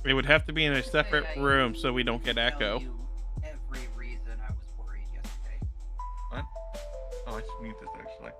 It would have to be in a Yesterday, separate room I so we don't didn't get tell echo. you every reason I was worried yesterday. What? Oh, I should mute this actually.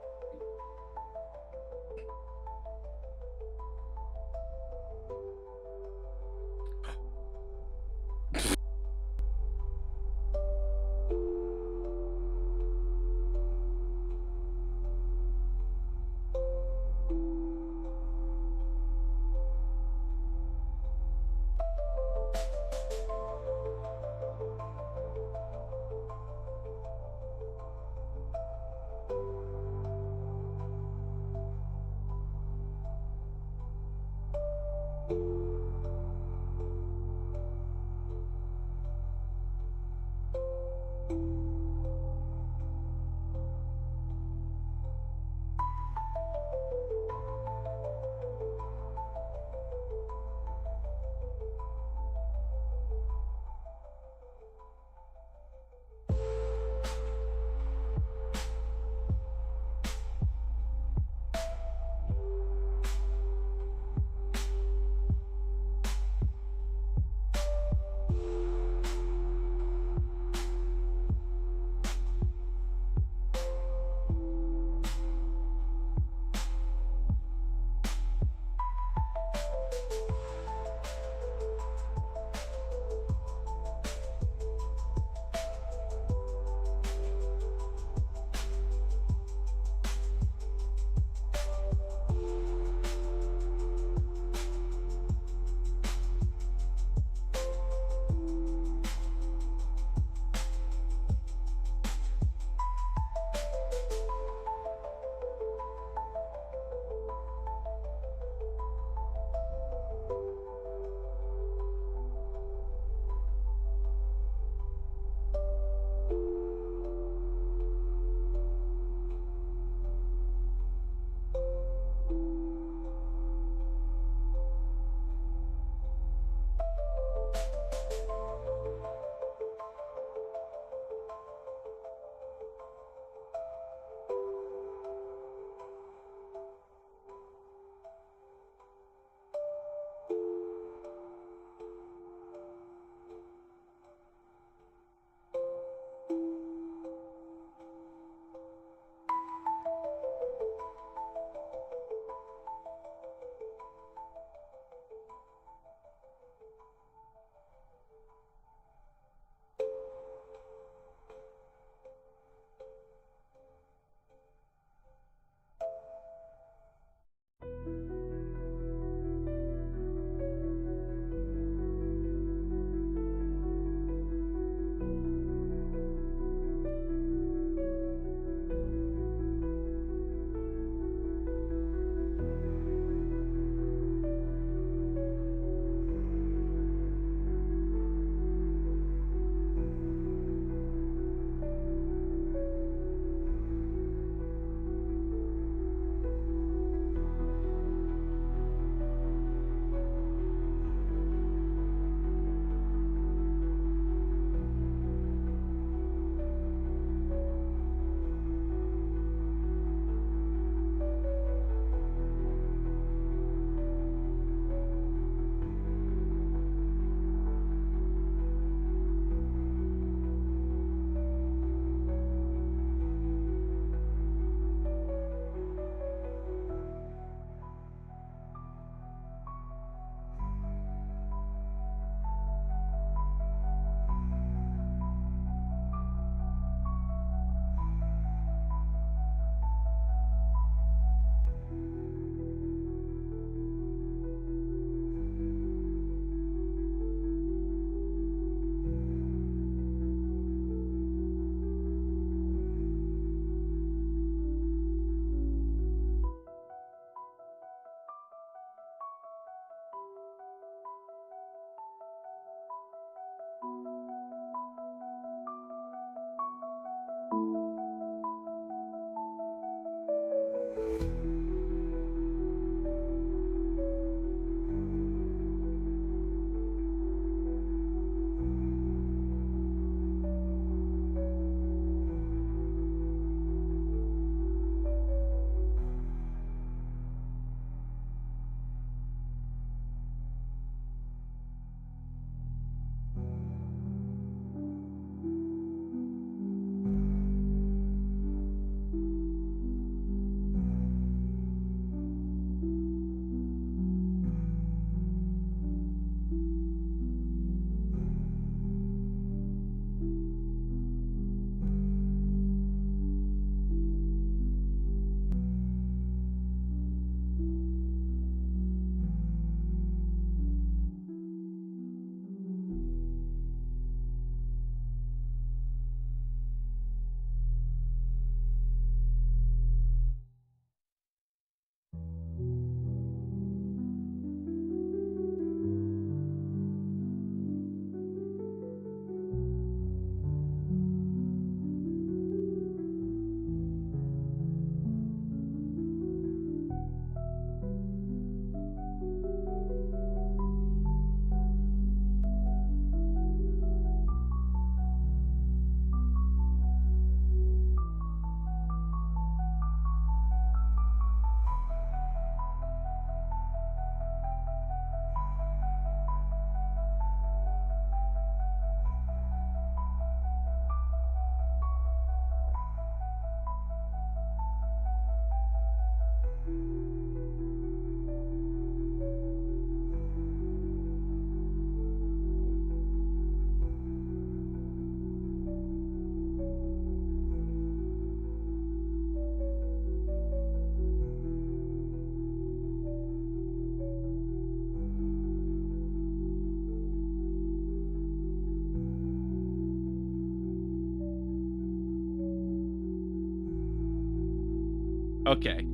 Okay.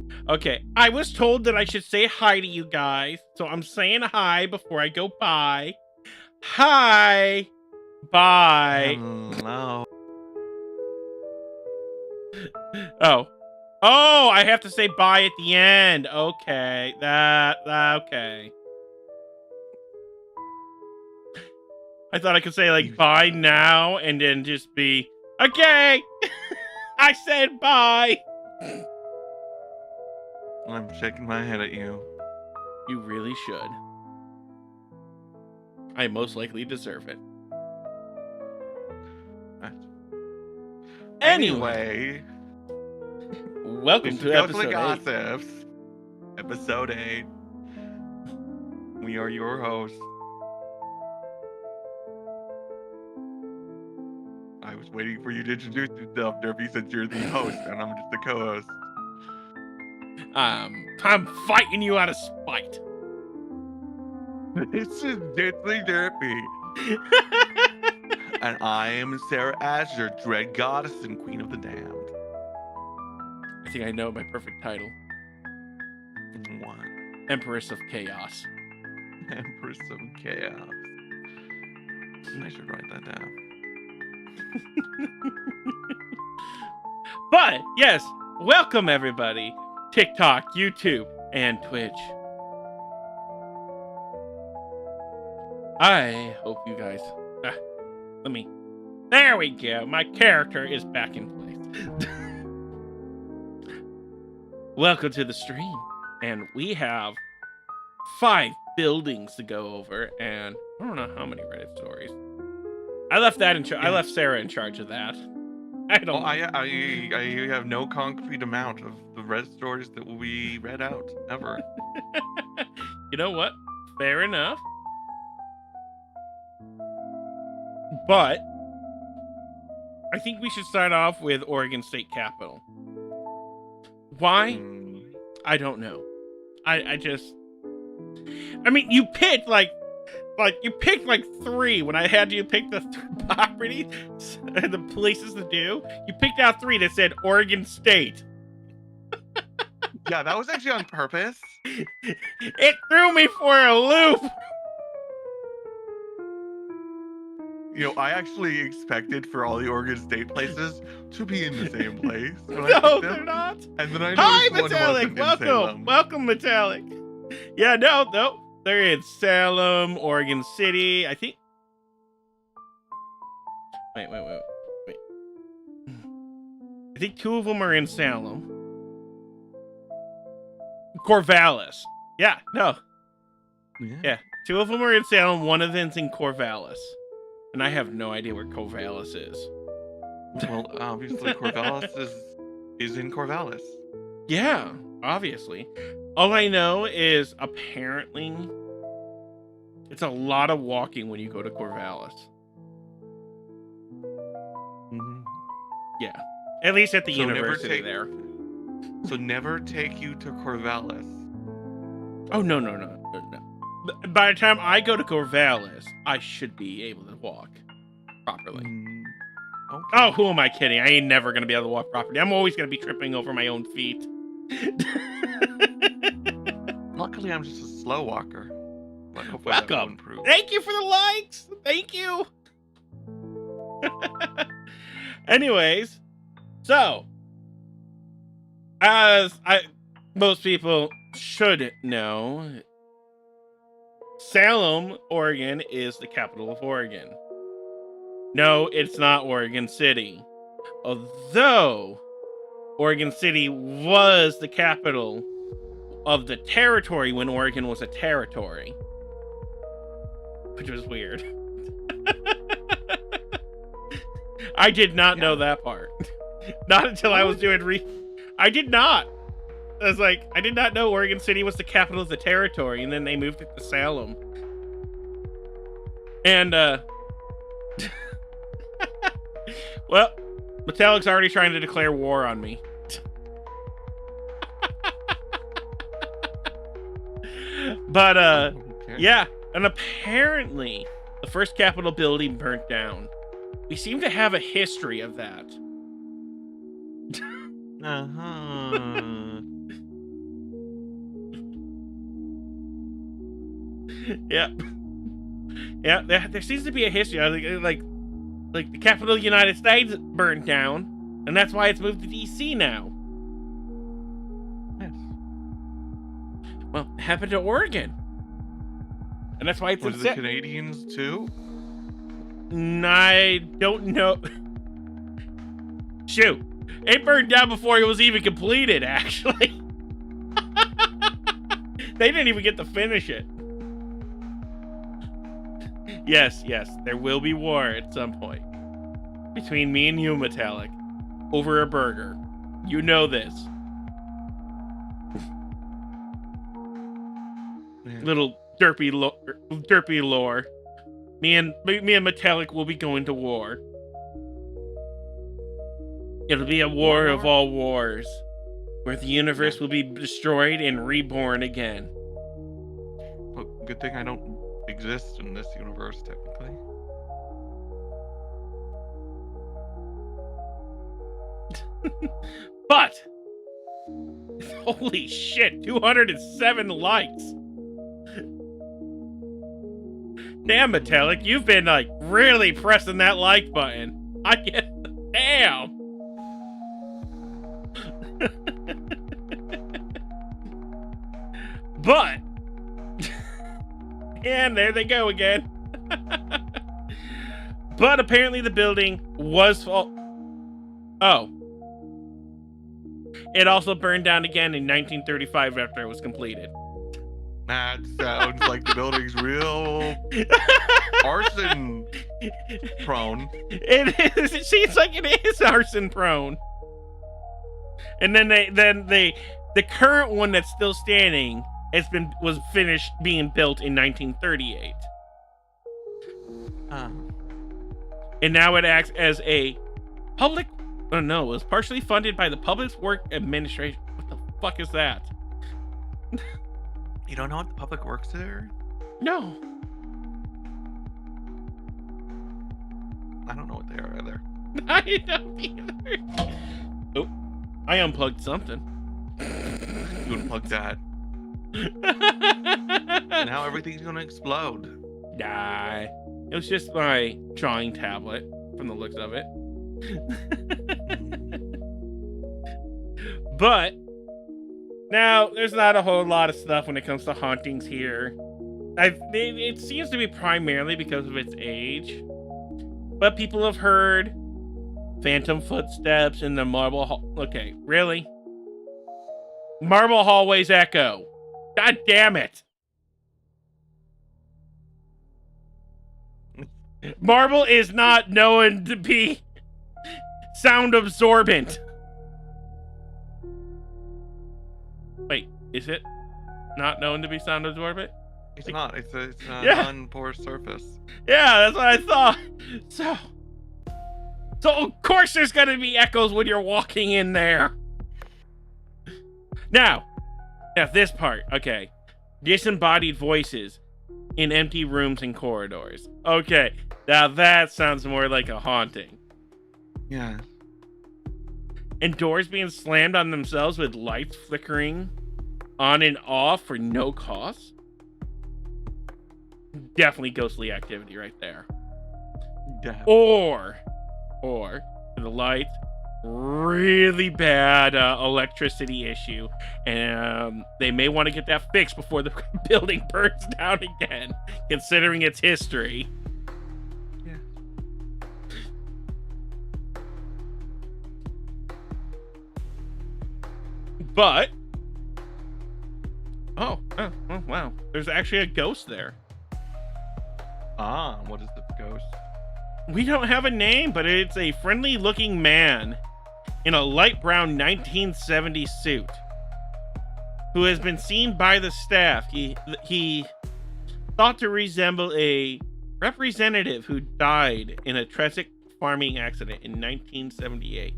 I was told that I should say hi to you guys, so I'm saying hi before I go bye. Hi. Bye. Hello. Oh, I have to say bye at the end. Okay, okay. I thought I could say like bye now and then just be okay. I said bye. I'm shaking my head at you. You really should. I most likely deserve it. Anyway, welcome to episode 8. Gossips, episode 8. We are your hosts. I was waiting for you to introduce yourself, Derby, since you're the host and I'm just the co-host. I'm fighting you out of spite. This is Diddley Derby. And I am Sarah Azure, Dread Goddess and Queen of the Damned. I think I know my perfect title. What? Empress of Chaos. Empress of Chaos. I should write that down. But, yes, welcome everybody. TikTok, YouTube, and Twitch. I hope you guys... There we go. My character is back in place. Welcome to the stream. And we have 5 buildings to go over. And I don't know how many Reddit stories. I left that in I left Sarah in charge of that. I don't. Well, I have no concrete amount of the Reddit stories that will be read out ever. You know what? Fair enough. But I think we should start off with Oregon State Capitol. Why? I don't know. I mean, you picked like you picked like 3 when I had you pick the properties and the places to do. You picked out 3 that said Oregon State. Yeah, that was actually on purpose. It threw me for a loop. You know, I actually expected for all the Oregon State places to be in the same place. No, they're not. And then I Hi, noticed one Metallic. wasn't in Salem. Welcome, Metallic. Yeah, no. They're in Salem, Oregon City. I think. Wait. I think 2 of them are in Salem. Corvallis. Yeah, no. Yeah, 2 of them are in Salem. 1 of them's in Corvallis. And I have no idea where Corvallis is. Well, obviously Corvallis is in Corvallis. Yeah, obviously. All I know is apparently it's a lot of walking when you go to Corvallis. Mm-hmm. Yeah, at least at the university there. So never take you to Corvallis. Oh, no. By the time I go to Corvallis, I should be able to walk properly. Okay. Oh, who am I kidding? I ain't never going to be able to walk properly. I'm always going to be tripping over my own feet. Luckily, I'm just a slow walker. But hopefully that will Welcome. improve. Thank you for the likes. Thank you. Anyways, so as most people should know, Salem, Oregon is the capital of Oregon. No, it's not Oregon City. Although Oregon City was the capital of the territory when Oregon was a territory. Which was weird. I did not know that part. Not until I was doing I did not. I was like, I did not know Oregon City was the capital of the territory, and then they moved it to Salem. And, well, Metallic's already trying to declare war on me. But, Okay. yeah, and apparently the first Capitol building burnt down. We seem to have a history of that. Uh-huh. Yeah. Yeah, there seems to be a history. Like the capital of the United States burned down, and that's why it's moved to D.C. now. Yes. Well, it happened to Oregon, and that's why it's Was it the Canadians too? I don't know. Shoot, it burned down before it was even completed. Actually, they didn't even get to finish it. Yes, there will be war at some point between me and you, Metallic, over a burger. You know this. Yeah. Little derpy lore. Me and Metallic will be going to war. It'll be a war of all wars, where the universe will be destroyed and reborn again. Well, good thing I don't exist in this universe, technically. But holy shit, 207 likes. Damn, Metallic, you've been like really pressing that like button. I get damn. But and there they go again. But apparently the building was oh. It also burned down again in 1935 after it was completed. That sounds like the building's real arson prone. It seems like it is arson prone. And then the current one that's still standing was finished being built in 1938. And now it acts as a public. Oh no, it was partially funded by the Public Works Administration. What the fuck is that? You don't know what the Public Works are? No. I don't know what they are either. I don't either. Oh, I unplugged something. You unplug that. Now everything's gonna explode. Nah. It was just my drawing tablet from the looks of it. But now there's not a whole lot of stuff when it comes to hauntings here. It seems to be primarily because of its age. But people have heard phantom footsteps in the marble hall. Okay, really? Marble hallways echo. God damn it. Marble is not known to be sound absorbent. Wait, is it not known to be sound absorbent? It's not. It's a non-porous surface. Yeah, that's what I thought. So of course there's gonna be echoes when you're walking in there. Now this part, okay. Disembodied voices in empty rooms and corridors. Okay, now that sounds more like a haunting. Yeah. And doors being slammed on themselves with lights flickering on and off for no cost. Definitely ghostly activity right there. Definitely. Or the lights, really bad electricity issue, and they may want to get that fixed before the building burns down again, considering its history. Yeah. But oh wow, there's actually a ghost there. What is the ghost? We don't have a name, but it's a friendly looking man in a light brown 1970s suit who has been seen by the staff. He thought to resemble a representative who died in a tragic farming accident in 1978.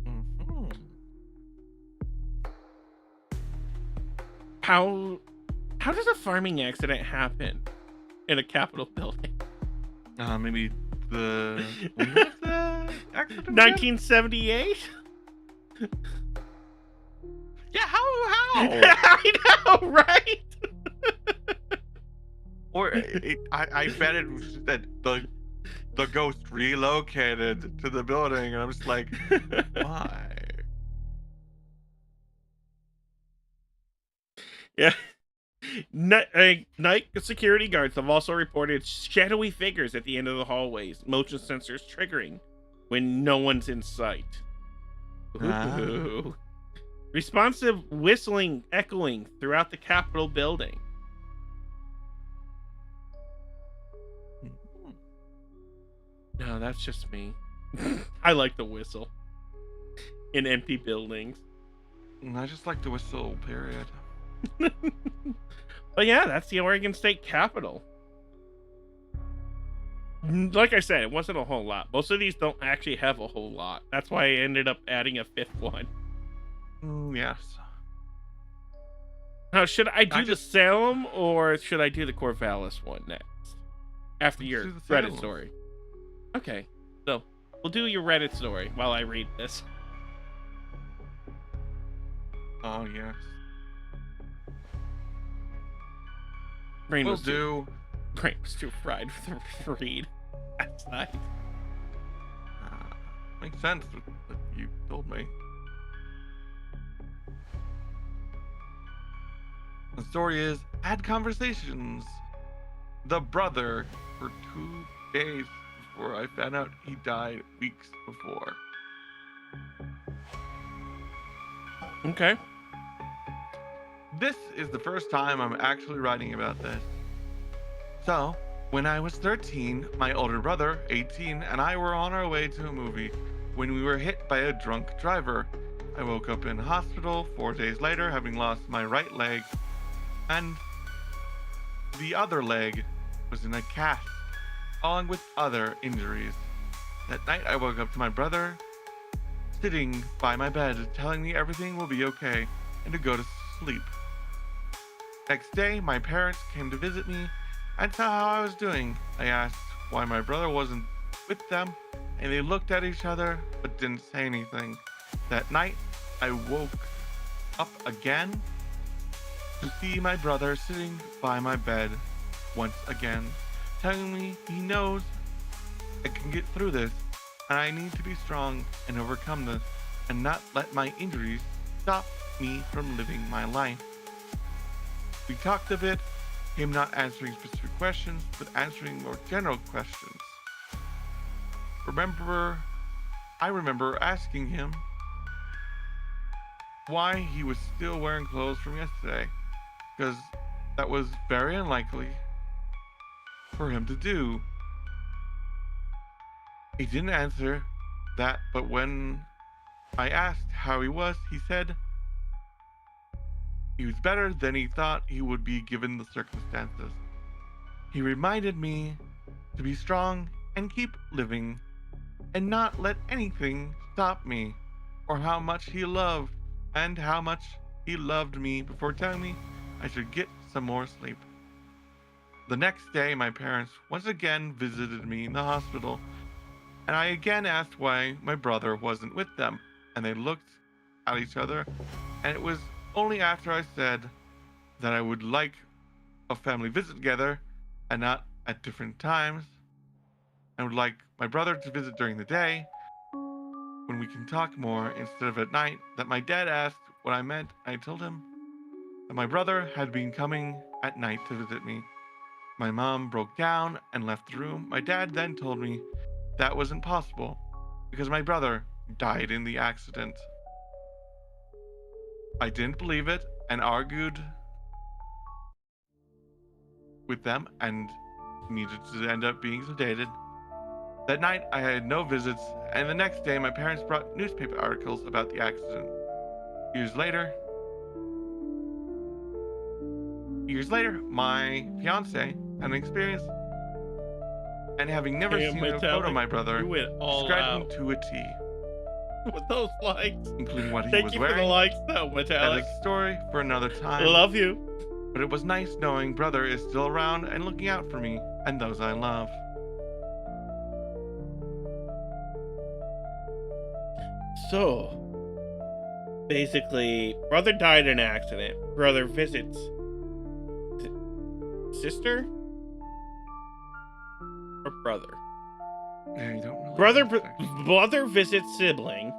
Mm-hmm. How does a farming accident happen in a Capitol building? Maybe the when was the accident? 1978? Yeah, how? I know, right? Or I bet it was just that the ghost relocated to the building, and I'm just like, why? Yeah. Night security guards have also reported shadowy figures at the end of the hallways, motion sensors triggering when no one's in sight. Ooh. Responsive whistling echoing throughout the Capitol building. No, that's just me. I like the whistle in empty buildings. I just like the whistle, period. But yeah, that's the Oregon State Capitol. Like I said, it wasn't a whole lot. Most of these don't actually have a whole lot. That's why I ended up adding a fifth one. Yes. Now, should I do the Salem or should I do the Corvallis one next? After Let's your do the Reddit Salem. story. Okay, so we'll do your Reddit story while I read this. Oh, yes. Brain We'll was too do. fried for the read last night. Makes sense that you told me. The story is had conversations. The brother for 2 days before I found out he died weeks before. Okay. This is the first time I'm actually writing about this. So, when I was 13, my older brother, 18, and I were on our way to a movie when we were hit by a drunk driver. I woke up in hospital 4 days later, having lost my right leg, and the other leg was in a cast, along with other injuries. That night, I woke up to my brother sitting by my bed, telling me everything will be okay and to go to sleep. Next day, my parents came to visit me and saw how I was doing. I asked why my brother wasn't with them, and they looked at each other but didn't say anything. That night, I woke up again to see my brother sitting by my bed once again, telling me he knows I can get through this, and I need to be strong and overcome this, and not let my injuries stop me from living my life. We talked a bit, him not answering specific questions, but answering more general questions. I remember asking him why he was still wearing clothes from yesterday, because that was very unlikely for him to do. He didn't answer that, but when I asked how he was, he said he was better than he thought he would be given the circumstances. He reminded me to be strong and keep living and not let anything stop me, or how much he loved me before telling me I should get some more sleep. The next day, my parents once again visited me in the hospital, and I again asked why my brother wasn't with them, and they looked at each other, and it was only after I said that I would like a family visit together and not at different times, and would like my brother to visit during the day when we can talk more instead of at night, that my dad asked what I meant. I told him that my brother had been coming at night to visit me. My mom broke down and left the room. My dad then told me that wasn't possible because my brother died in the accident. I didn't believe it and argued with them and needed to end up being sedated. That night, I had no visits, and the next day, my parents brought newspaper articles about the accident. Years later, my fiance had an experience, and having never seen a photo of my brother, You went all described out him to a T, with those likes. including what he Thank was you for the wearing. likes, though, That Metallic. is a story for another time. Love you. But it was nice knowing brother is still around and looking out for me and those I love. So, basically, brother died in an accident. Brother visits sister or brother. Yeah, you don't really Brother know, actually. brother visits sibling.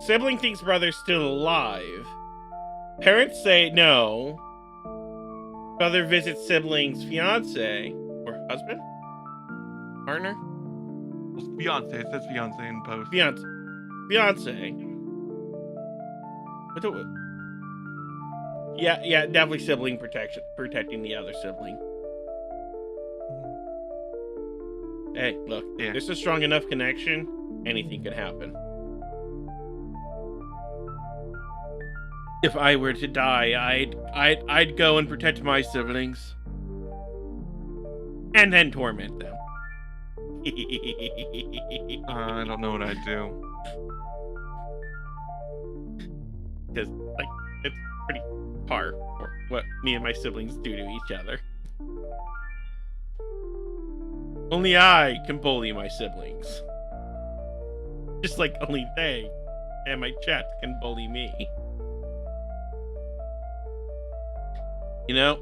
Sibling thinks brother's still alive. Parents say no. Brother visits sibling's fiance or husband, partner, It's Beyonce. It says Beyonce in post. fiance. What the? Yeah, definitely sibling protecting the other sibling. Hey, look, Yeah. there's a strong enough connection, anything could happen. If I were to die, I'd go and protect my siblings. And then torment them. I don't know what I'd do. Because, like, it's pretty par for what me and my siblings do to each other. Only I can bully my siblings. Just like only they and my chat can bully me. You know,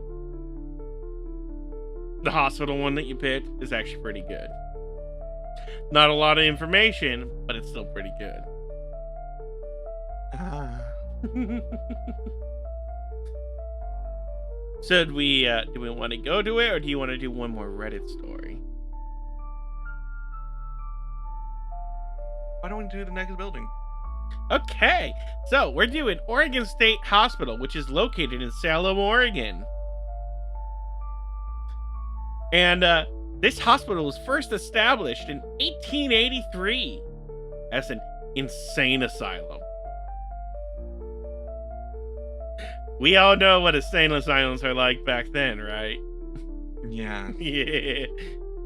the hospital one that you picked is actually pretty good. Not a lot of information, but it's still pretty good. So do we want to go to it, or do you want to do one more Reddit story? Why don't we do the next building? Okay, so we're doing Oregon State Hospital, which is located in Salem, Oregon. And this hospital was first established in 1883 as an insane asylum. We all know what insane asylums are like back then, right? Yeah. Yeah.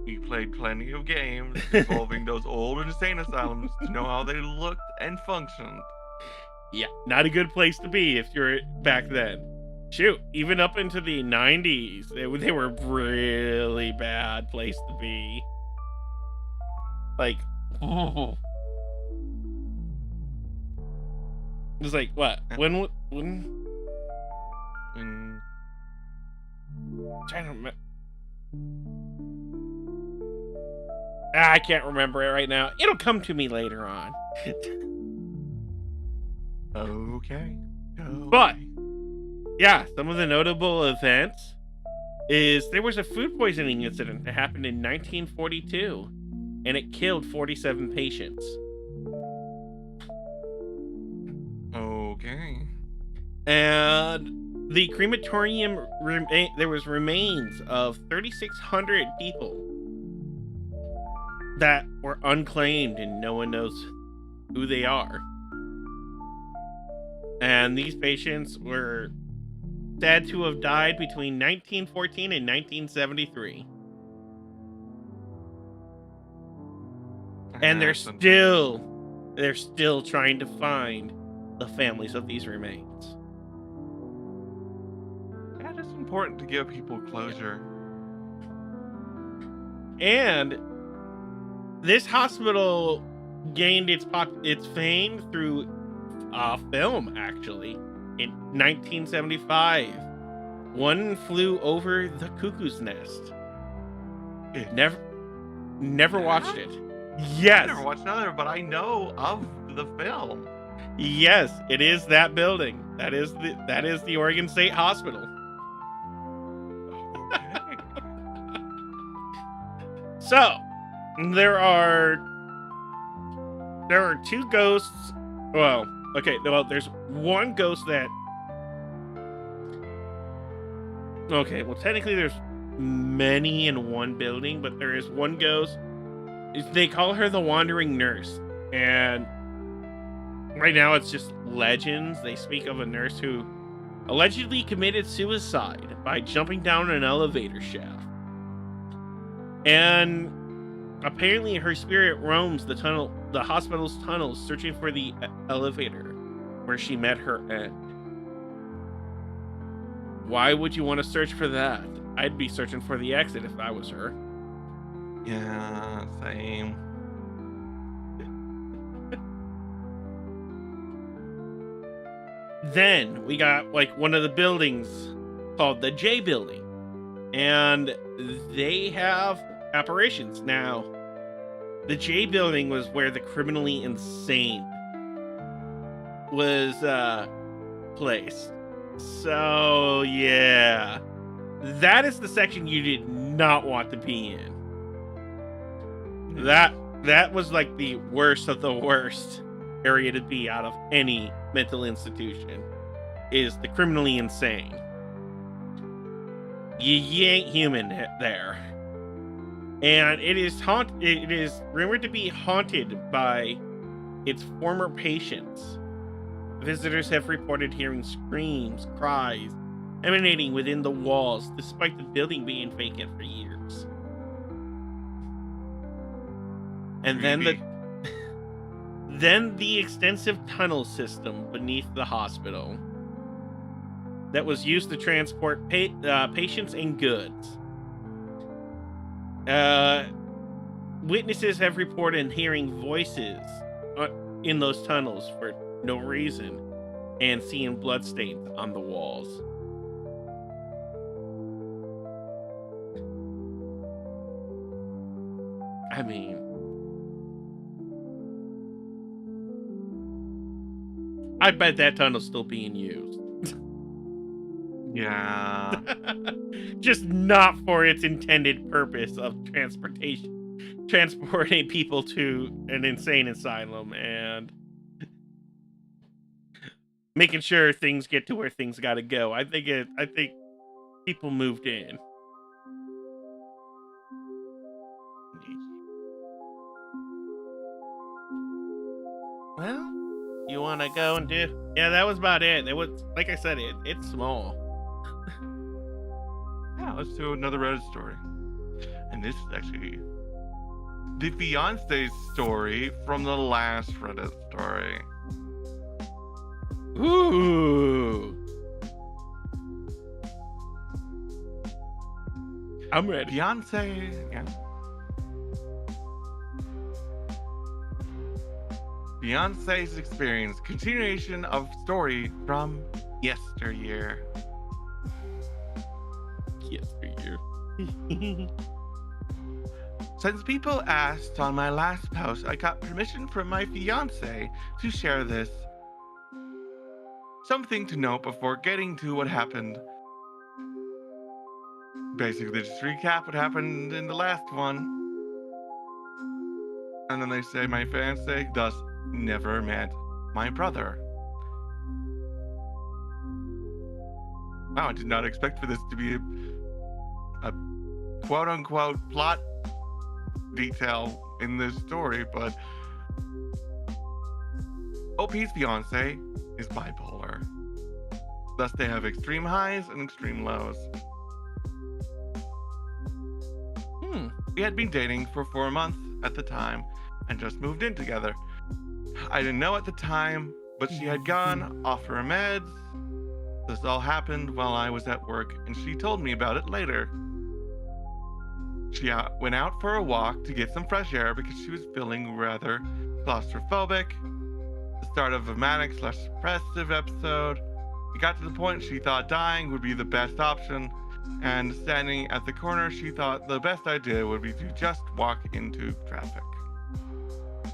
We played plenty of games involving those old insane asylums to know how they looked and functioned. Yeah, not a good place to be if you're back then. Shoot, even up into the 90s, they were a really bad place to be. Like, it was like, what? When? And Trying to remember. I can't remember it right now. It'll come to me later on. okay. But yeah, some of the notable events is there was a food poisoning incident that happened in 1942, and it killed 47 patients. Okay. And the crematorium, there was remains of 3,600 people that were unclaimed, and no one knows who they are. And these patients were said to have died between 1914 and 1973. And they're still trying to find the families of these remains. That is important to give people closure. And this hospital gained its fame through film, actually, in 1975. One Flew Over the Cuckoo's Nest. Never watched it. Yes. I never watched another, but I know of the film. Yes, it is that building. That is the Oregon State Hospital. Okay. So, there are two ghosts. Well, there's one ghost that. Okay, well, technically there's many in one building, but there is one ghost. They call her the Wandering Nurse, and right now it's just legends. They speak of a nurse who allegedly committed suicide by jumping down an elevator shaft. And apparently her spirit roams the hospital's tunnels, searching for the elevator where she met her end. Why would you want to search for that? I'd be searching for the exit if I was her. Yeah, same. Then we got like one of the buildings called the J Building, and they have apparitions. Now, the J Building was where the criminally insane was placed. So yeah, that is the section you did not want to be in. That was like the worst of the worst area to be out of any mental institution, is the criminally insane. You ain't human there. And it is rumored to be haunted by its former patients. Visitors have reported hearing screams, cries emanating within the walls, despite the building being vacant for years. And then the extensive tunnel system beneath the hospital that was used to transport patients and goods. Witnesses have reported hearing voices in those tunnels for no reason and seeing bloodstains on the walls. I mean, I bet that tunnel's still being used. Yeah. Just not for its intended purpose of transporting people to an insane asylum and making sure things get to where things got to go. I think people moved in. Well, you want to go and do? Yeah, that was about it. It was, like I said, it's small. Yeah, let's do another Reddit story. And this is actually the fiance story from the last Reddit story. Ooh. I'm ready. Fiance, yeah. Fiance's experience, continuation of story from yesteryear. Yesteryear. Since people asked on my last post, I got permission from my fiance to share this. Something to note before getting to what happened. Basically, just recap what happened in the last one. And then they say my fiance thus never met my brother. Wow, I did not expect for this to be a quote-unquote plot detail in this story, but OP's fiance is bipolar. Thus, they have extreme highs and extreme lows. We had been dating for 4 months at the time and just moved in together. I didn't know at the time, but she had gone off her meds. This all happened while I was at work, and she told me about it later. She went out for a walk to get some fresh air because she was feeling rather claustrophobic. The start of a manic/depressive episode. It got to the point she thought dying would be the best option, and standing at the corner, she thought the best idea would be to just walk into traffic.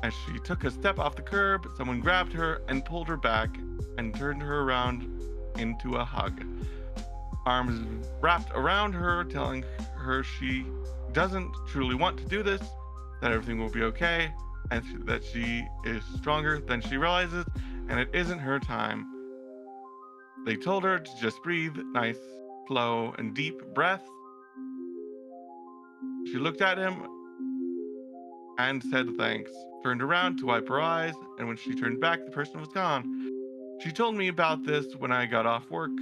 As she took a step off the curb, someone grabbed her and pulled her back and turned her around into a hug. Arms wrapped around her, telling her she doesn't truly want to do this, that everything will be okay, and that she is stronger than she realizes, and it isn't her time. They told her to just breathe, nice, slow, and deep breaths. She looked at him and said thanks, turned around to wipe her eyes, and when she turned back, the person was gone. She told me about this when I got off work,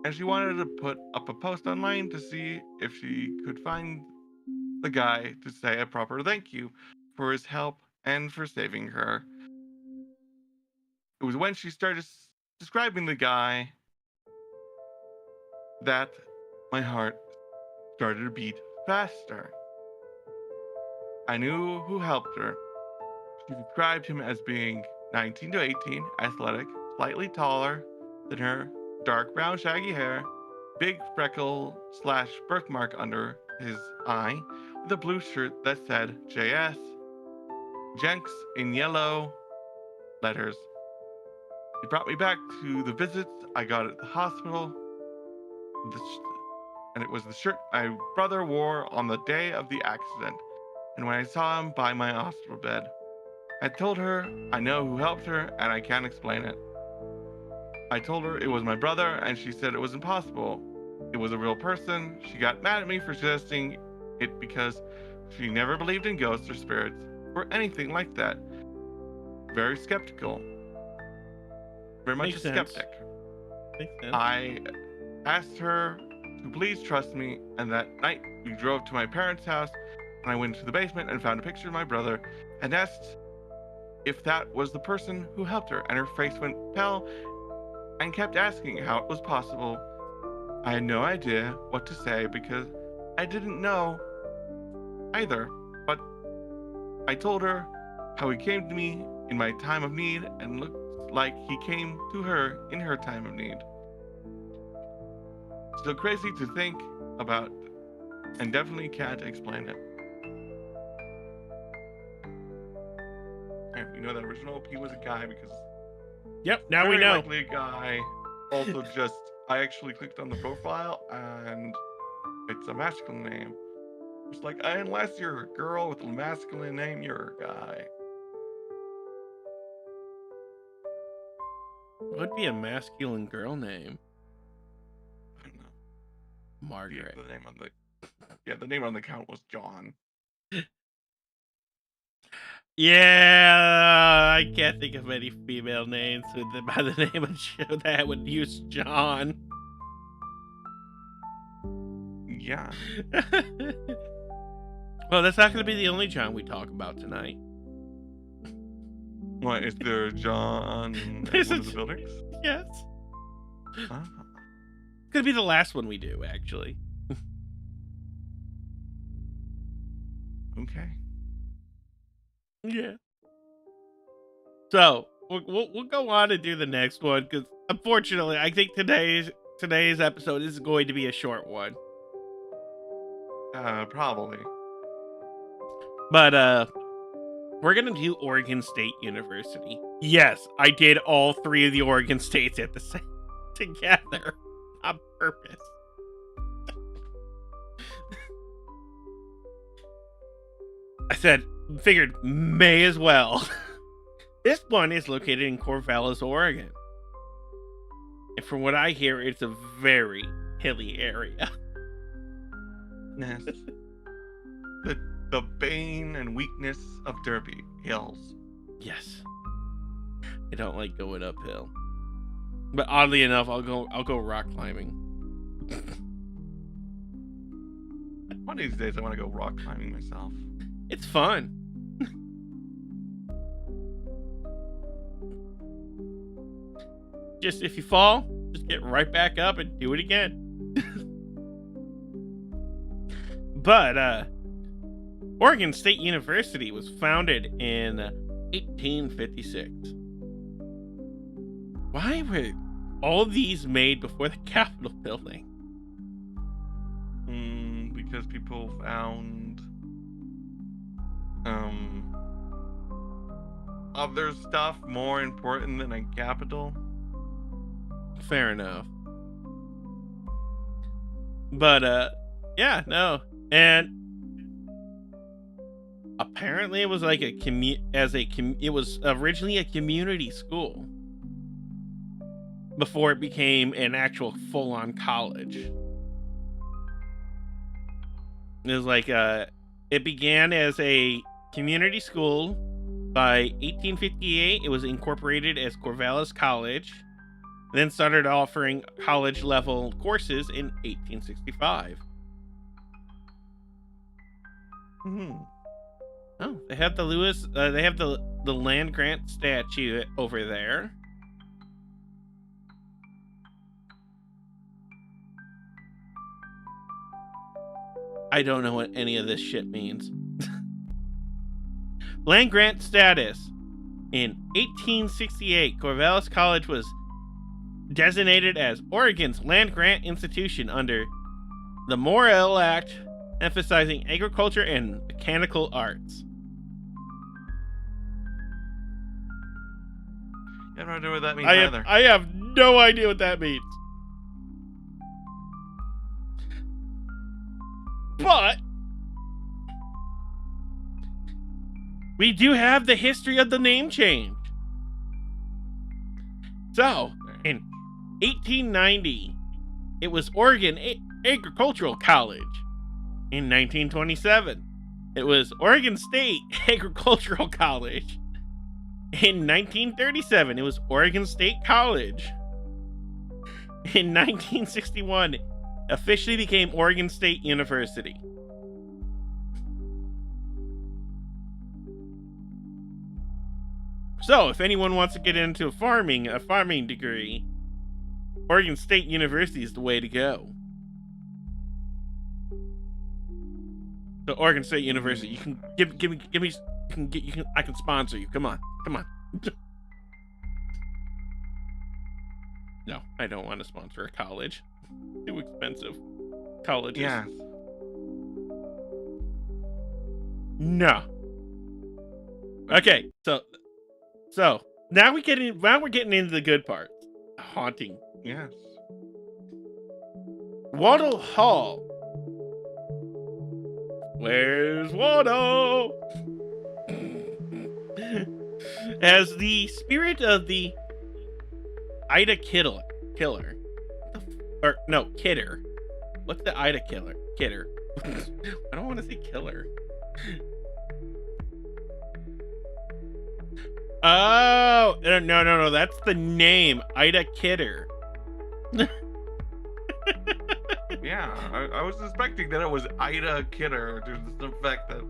and she wanted to put up a post online to see if she could find the guy to say a proper thank you for his help and for saving her. It was when she started describing the guy that my heart started to beat faster. I knew who helped her. She described him as being 19 to 18, athletic, slightly taller than her, dark brown shaggy hair, big freckle slash birthmark under his eye, with a blue shirt that said JS, Jenks in yellow letters. He brought me back to the visits I got at the hospital, and it was the shirt my brother wore on the day of the accident, and when I saw him by my hospital bed. I told her I know who helped her, and I can't explain it. I told her it was my brother, and she said it was impossible. It was a real person. She got mad at me for suggesting it because she never believed in ghosts or spirits or anything like that. Very skeptical. Very much Makes a sense. skeptic. Makes sense. I asked her to please trust me, and that night we drove to my parents' house, and I went to the basement and found a picture of my brother and asked if that was the person who helped her, and her face went pale and kept asking how it was possible. I had no idea what to say because I didn't know either, but I told her how he came to me in my time of need and looked like he came to her in her time of need. Still crazy to think about, and definitely can't explain it. And we know that original P was a guy because Yep, now we very know. likely a guy. Also, just I actually clicked on the profile and it's a masculine name. It's like, unless you're a girl with a masculine name, you're a guy. What would be a masculine girl name? I don't know. Margaret. The name on the name on the account was John. Yeah, I can't think of any female names by the name of show that would use John. Yeah. Well, that's not going to be the only John we talk about tonight. What is there, John? In There's one a of the buildings? Yes. Ah, It's going to be the last one we do, actually. okay. Yeah. So we'll go on and do the next one because unfortunately, I think today's episode is going to be a short one. Probably. But we're gonna do Oregon State University. Yes, I did all three of the Oregon states at the same together on purpose. I figured may as well. This one is located in Corvallis, Oregon. And from what I hear, it's a very hilly area. Yes. the bane and weakness of Derby Hills. Yes. I don't like going uphill. But oddly enough, I'll go rock climbing. One of these days I want to go rock climbing myself. It's fun. Just if you fall, just get right back up and do it again. But Oregon State University was founded in 1856. Why were all these made before the Capitol building? Because people found other stuff more important than a capital. Fair enough. But yeah, no. And apparently it was like it was originally a community school before it became an actual full-on college. It was like it began as a community school. By 1858, it was incorporated as Corvallis College, then started offering college-level courses in 1865. Oh, they have the they have the land grant statue over there. I don't know what any of this shit means. Land grant status. In 1868, Corvallis College was designated as Oregon's land-grant institution under the Morrill Act, emphasizing agriculture and mechanical arts. I have no idea what that means either. I have no idea what that means. But we do have the history of the name change. So, in 1890, it was Oregon Agricultural College. In 1927, it was Oregon State Agricultural College. In 1937, it was Oregon State College. In 1961, officially became Oregon State University. So, if anyone wants to get into a farming degree, Oregon State University is the way to go. So, Oregon State University, you can give me, I can sponsor you. Come on. No, I don't want to sponsor a college. Too expensive. Colleges. Yes. No. Okay, so now we're getting into the good part. Haunting. Yes. Waddle Hall. Where's Waddle? As the spirit of the Ida killer. Or no, Kidder. What's the Ida killer? Kidder. I don't want to say killer. Oh, no. That's the name. Ida Kidder. Yeah, I was suspecting that it was Ida Kidder due to the fact that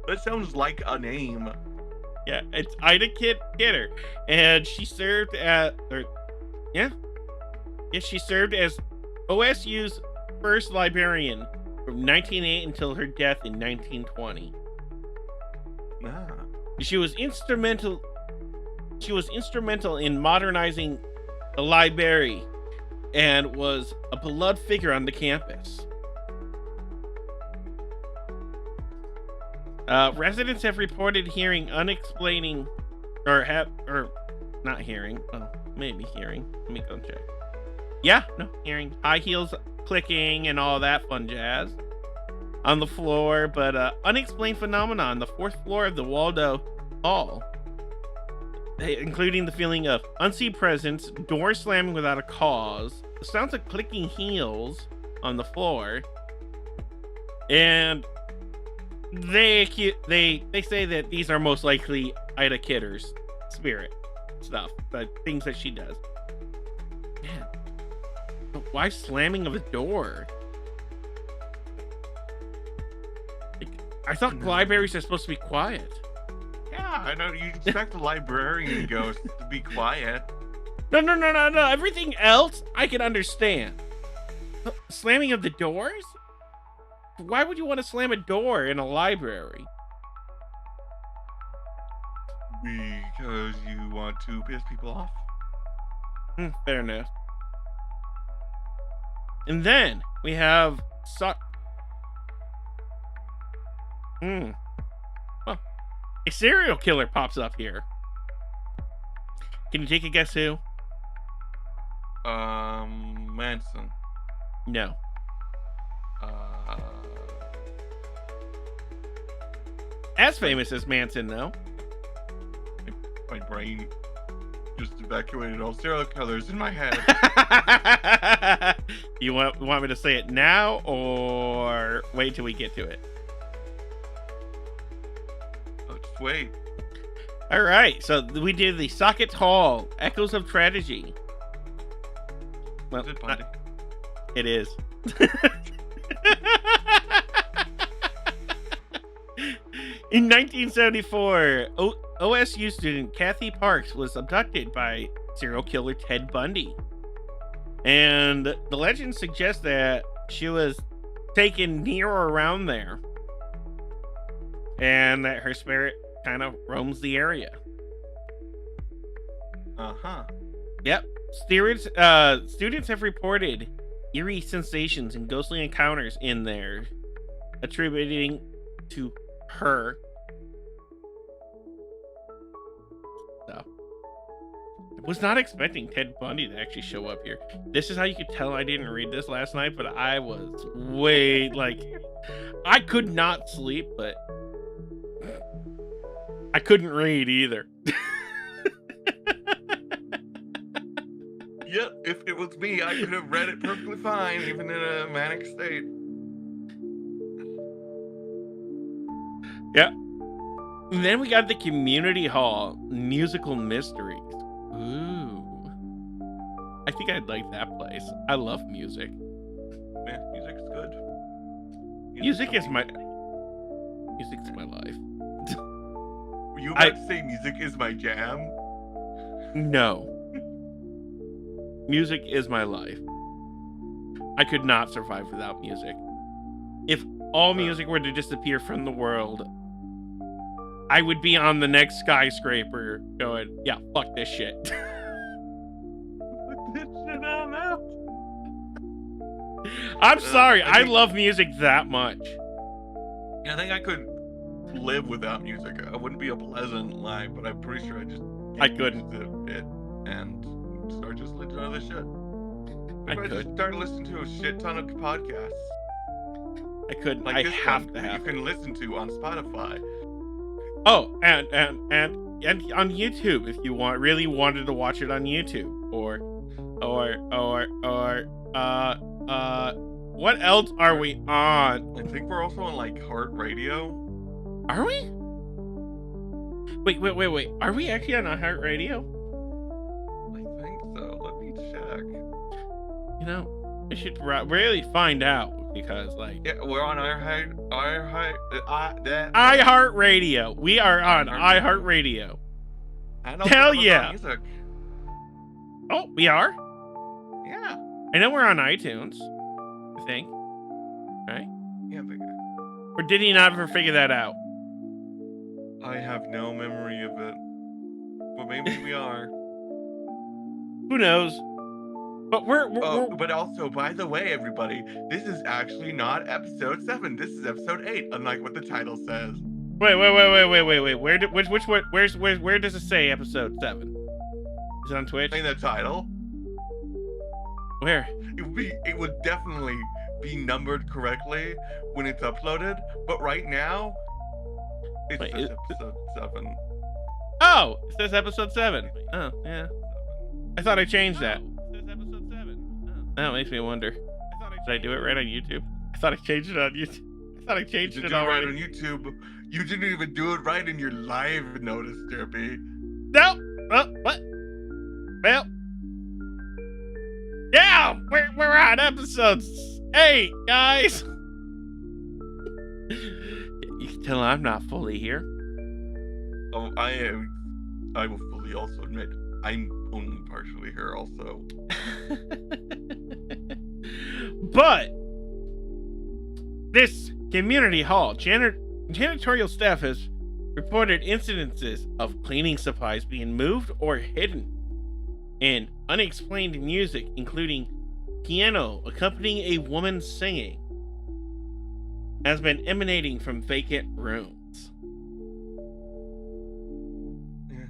that sounds like a name. Yeah, it's Ida Kidder, and she served she served as OSU's first librarian from 1908 until her death in 1920. Ah. She was instrumental in modernizing the library and was a beloved figure on the campus. Residents have reported hearing unexplaining not hearing. Well, maybe hearing. Let me go check. Yeah, no, hearing high heels clicking and all that fun jazz on the floor, but unexplained phenomena on the 4th floor of the Waldo Hall, including the feeling of unseen presence, doors slamming without a cause, the sounds of clicking heels on the floor, and they say that these are most likely Ida Kidder's spirit stuff, the things that she does. Man, but why slamming of a door? I thought libraries are supposed to be quiet. Yeah, I know. You expect a librarian ghost to be quiet. No. Everything else I can understand. Slamming of the doors? Why would you want to slam a door in a library? Because you want to piss people off. Fair enough. And then we have Well, a serial killer pops up here. Can you take a guess who? Manson. No. As famous as Manson, though. My brain just evacuated all serial killers in my head. You want me to say it now or wait till we get to it? Let's wait. All right, so we did the Socket Hall, Echoes of Tragedy. Well, Is it Bundy? it is. In 1974, OSU student Kathy Parks was abducted by serial killer Ted Bundy. And the legend suggests that she was taken near or around there. And that her spirit kind of roams the area. Uh-huh. Yep. Students have reported eerie sensations and ghostly encounters in there, attributing to her. So, I was not expecting Ted Bundy to actually show up here. This is how you could tell I didn't read this last night, but I was I could not sleep, but I couldn't read either. Yep, if it was me, I could have read it perfectly fine, even in a manic state. Yeah. And then we got the community hall musical mysteries. Ooh. I think I'd like that place. I love music. Yeah, music's good. Music's my life. Were you about to say music is my jam? No. Music is my life. I could not survive without music. If all music were to disappear from the world, I would be on the next skyscraper going, yeah, fuck this shit. Put this shit on out. I'm sorry. I think- I love music that much. I think I could live without music. I wouldn't be a pleasant life, but I'm pretty sure I couldn't. To it and start just listening to other shit. I Maybe I just could. start listening to a shit ton of podcasts. I couldn't. Like I this have one to that have. you can listen to on Spotify. Oh, and on YouTube if you really wanted to watch it on YouTube, or what else are we on? I think we're also on like Heart Radio. Are we? Wait. Are we actually on iHeartRadio? I think so. Let me check. You know, I should really find out because, like, Yeah, we're on iHeartRadio. We are on iHeartRadio. iHeartRadio. and also Hell Amazon yeah. Music. Oh, we are? Yeah. I know we're on iTunes, I think. Right? Yeah, but Or did he not ever figure that out? I have no memory of it. But maybe we are. Who knows? But we're Oh, but also, by the way, everybody, this is actually not episode 7. This is episode 8, unlike what the title says. wait. Where does it say episode 7? Is it on Twitch? In the title, Where? it would definitely be numbered correctly when it's uploaded, but right now, it Wait, says episode 7. Oh, it says episode 7. Oh, yeah. I thought I changed that. It says episode 7. Oh, it makes me wonder. Did I do it right on YouTube? I thought I changed it on YouTube. I thought I changed You it did it right already. on YouTube. You didn't even do it right in your live notice, Derpy. No. Oh, what? Well. Yeah, we're on episode 8, guys. You can tell I'm not fully here. Oh, I will fully also admit, I'm only partially here also. But this community hall janitorial staff has reported incidences of cleaning supplies being moved or hidden, and unexplained music, including piano accompanying a woman singing, has been emanating from vacant rooms. Yeah.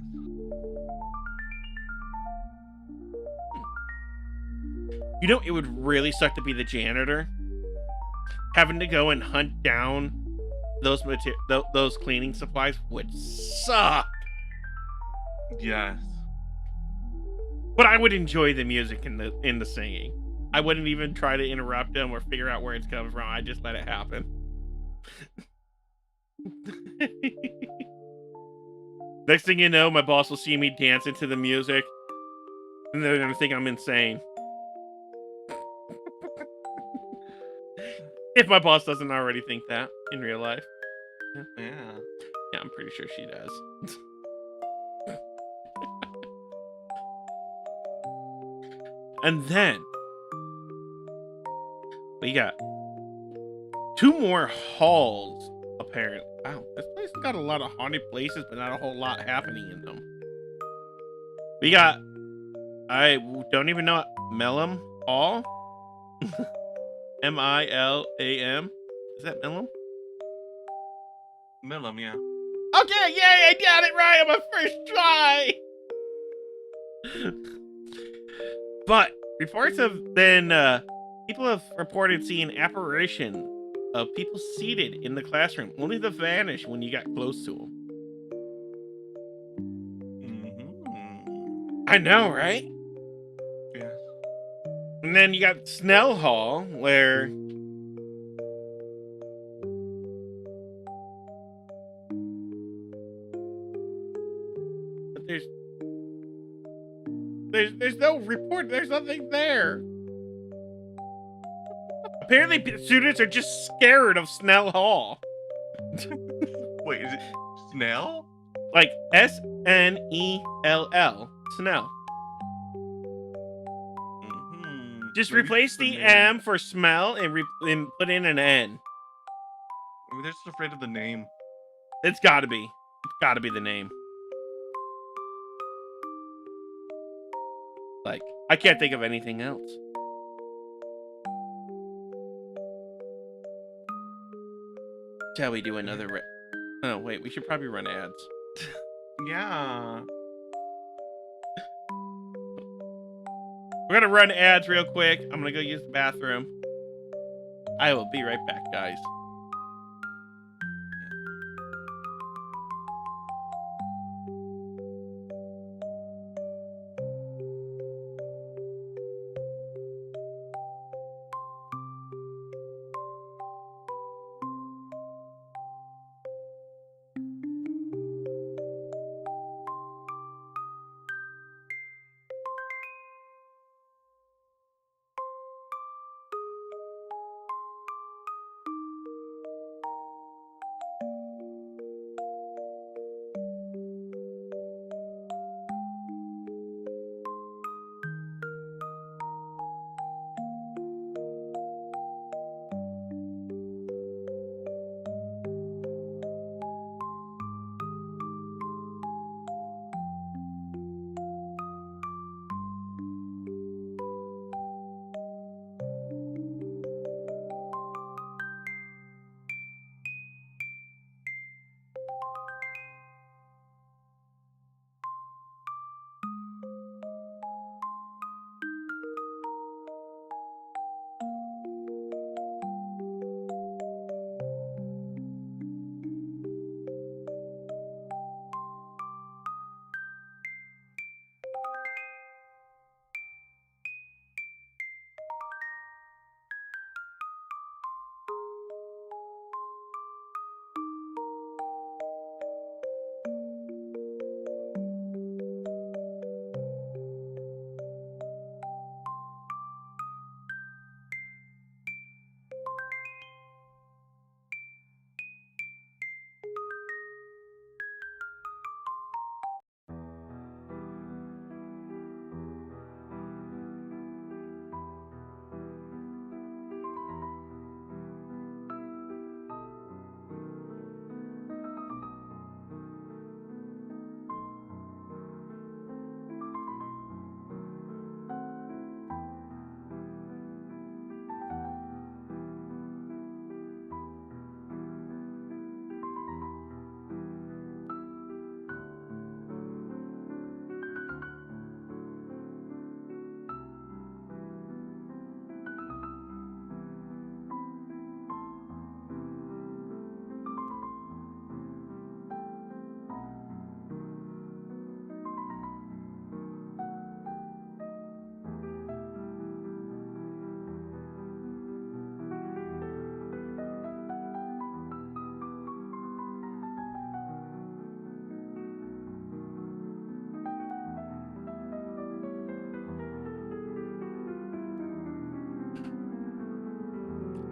You know, it would really suck to be the janitor, having to go and hunt down those cleaning supplies would suck. Yes. But I would enjoy the music in the singing. I wouldn't even try to interrupt them or figure out where it's coming from. I just let it happen. Next thing you know, my boss will see me dancing to the music, and they're gonna think I'm insane. If my boss doesn't already think that in real life. Yeah. Yeah, I'm pretty sure she does. And then we got 2 more halls, apparently. Wow, this place has got a lot of haunted places, but not a whole lot happening in them. We got, I don't even know, Milam Hall? M-I-L-A-M? Is that Milam? Milam, yeah. Okay, yay, I got it right on my first try! But reports have been, people have reported seeing apparition of people seated in the classroom, only to vanish when you got close to them. Mm-hmm. I know, right? Yes. And then you got Snell Hall, where but there's no report. There's nothing there. Apparently, students are just scared of Snell Hall. Wait, is it Snell? Like S-N-E-L-L. Snell. Mm-hmm. Just Maybe replace it's the the name. M for smell and put in an N. Maybe they're just afraid of the name. It's gotta be. It's gotta be the name. Like, I can't think of anything else. Shall we do another oh, wait, we should probably run ads. Yeah. We're gonna run ads real quick. I'm gonna go use the bathroom. I will be right back, guys.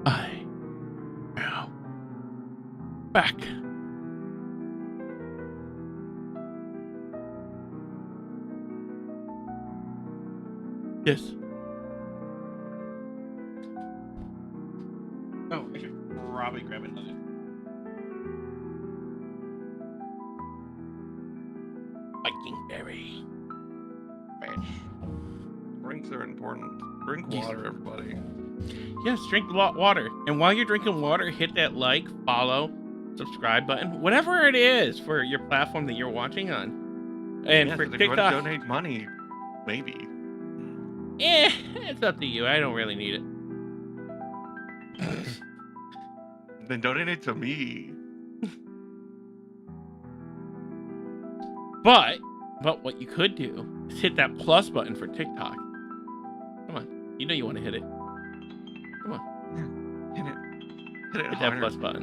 I am back. Yes. Oh, I should probably grab another. trash. Drinks are important. Drink water, everybody. Yes, drink a lot of water. And while you're drinking water, hit that like, follow, subscribe button, whatever it is for your platform that you're watching on. And Yes, for and if you want to TikTok, donate money, maybe. it's up to you. I don't really need it. Then donate it to me. But what you could do is hit that plus button for TikTok. Come on. You know you want to hit it. Come on. Hit it. Hit it Hit that harder. plus button.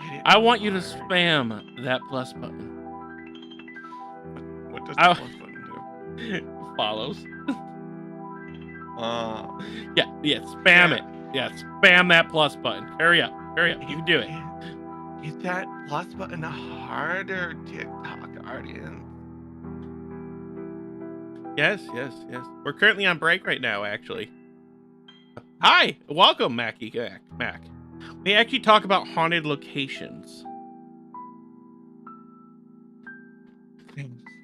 Hit it I want you to harder. spam that plus button. What does I- the plus button do? Follows. Yeah, spam Yeah. it. Yeah, spam that plus button. Hurry up. Hurry up. You can do it. Hit that plus button harder, TikTok audience. Yes. We're currently on break right now, actually. Hi, welcome, Mac. We actually talk about haunted locations.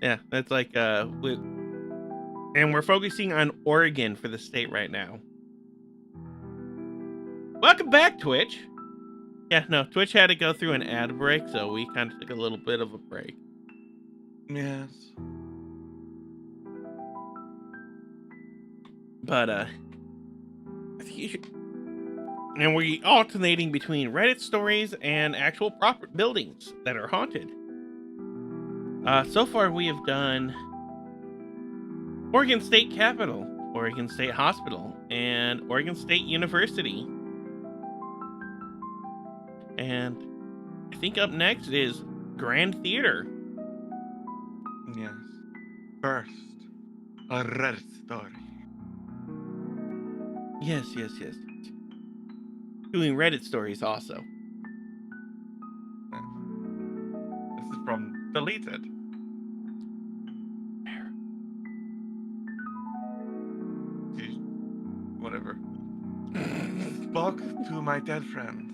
Yeah, that's like and we're focusing on Oregon for the state right now. Welcome back, Twitch. Yeah, no, Twitch had to go through an ad break, so we kind of took a little bit of a break. Yes. But I think you should. And we're alternating between Reddit stories and actual proper buildings that are haunted. So far, we have done Oregon State Capitol, Oregon State Hospital, and Oregon State University. And I think up next is Grand Theater. Yes. First, a Reddit story. Yes. Doing Reddit stories also. This is from Deleted. Geez, whatever. Spoke to my dead friend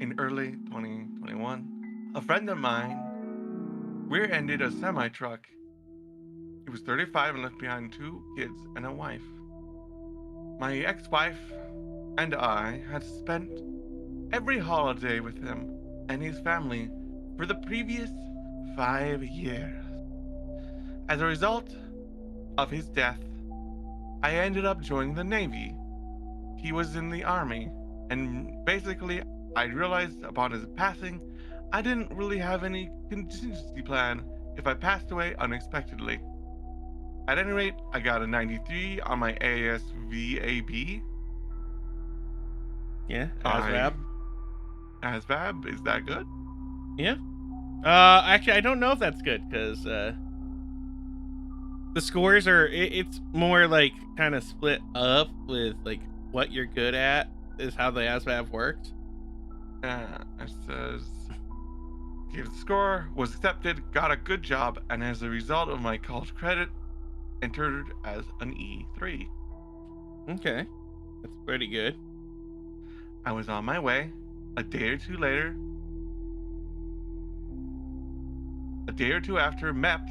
in early 2021. A friend of mine rear-ended a semi-truck. He was 35 and left behind 2 kids and a wife. My ex-wife and I had spent every holiday with him and his family for the previous 5 years. As a result of his death, I ended up joining the Navy. He was in the Army, and basically, I realized upon his passing, I didn't really have any contingency plan if I passed away unexpectedly. At any rate, I got a 93 on my ASVAB. Yeah, ASVAB. ASVAB, is that good? Yeah. Actually, I don't know if that's good because the scores are. It's more like kind of split up with like what you're good at is how the ASVAB works. It says, gave the score, was accepted, got a good job, and as a result of my college credit, entered as an E3. Okay, that's pretty good. I was on my way. A day or two later, a day or two after MEPS,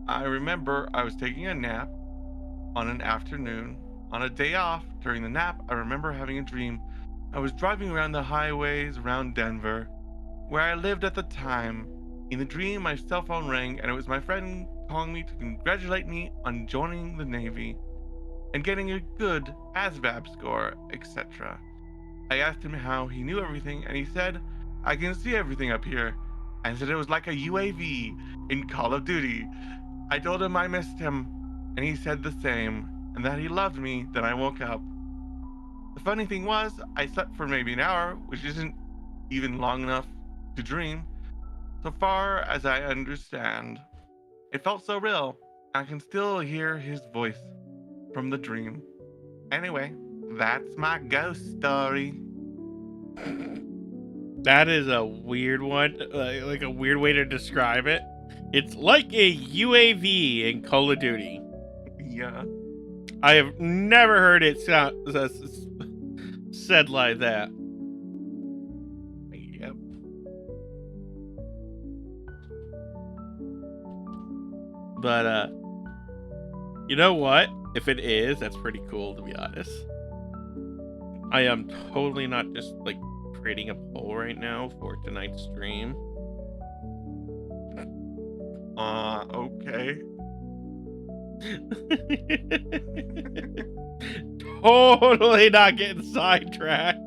I remember I was taking a nap on an afternoon. On a day off, during the nap, I remember having a dream. I was driving around the highways around Denver, where I lived at the time. In the dream, my cell phone rang, and it was my friend calling me to congratulate me on joining the Navy and getting a good ASVAB score, etc. I asked him how he knew everything, and he said, I can see everything up here, and said it was like a UAV in Call of Duty. I told him I missed him, and he said the same, and that he loved me. Then I woke up. The funny thing was, I slept for maybe an hour, which isn't even long enough to dream. So far as I understand, it felt so real. I can still hear his voice from the dream. Anyway, that's my ghost story. That is a weird one, like a weird way to describe it. It's like a UAV in Call of Duty. Yeah. I have never heard it said like that. Yep. But you know what? If it is, that's pretty cool, to be honest. I am totally not just like creating a poll right now for tonight's stream. Okay. Totally not getting sidetracked.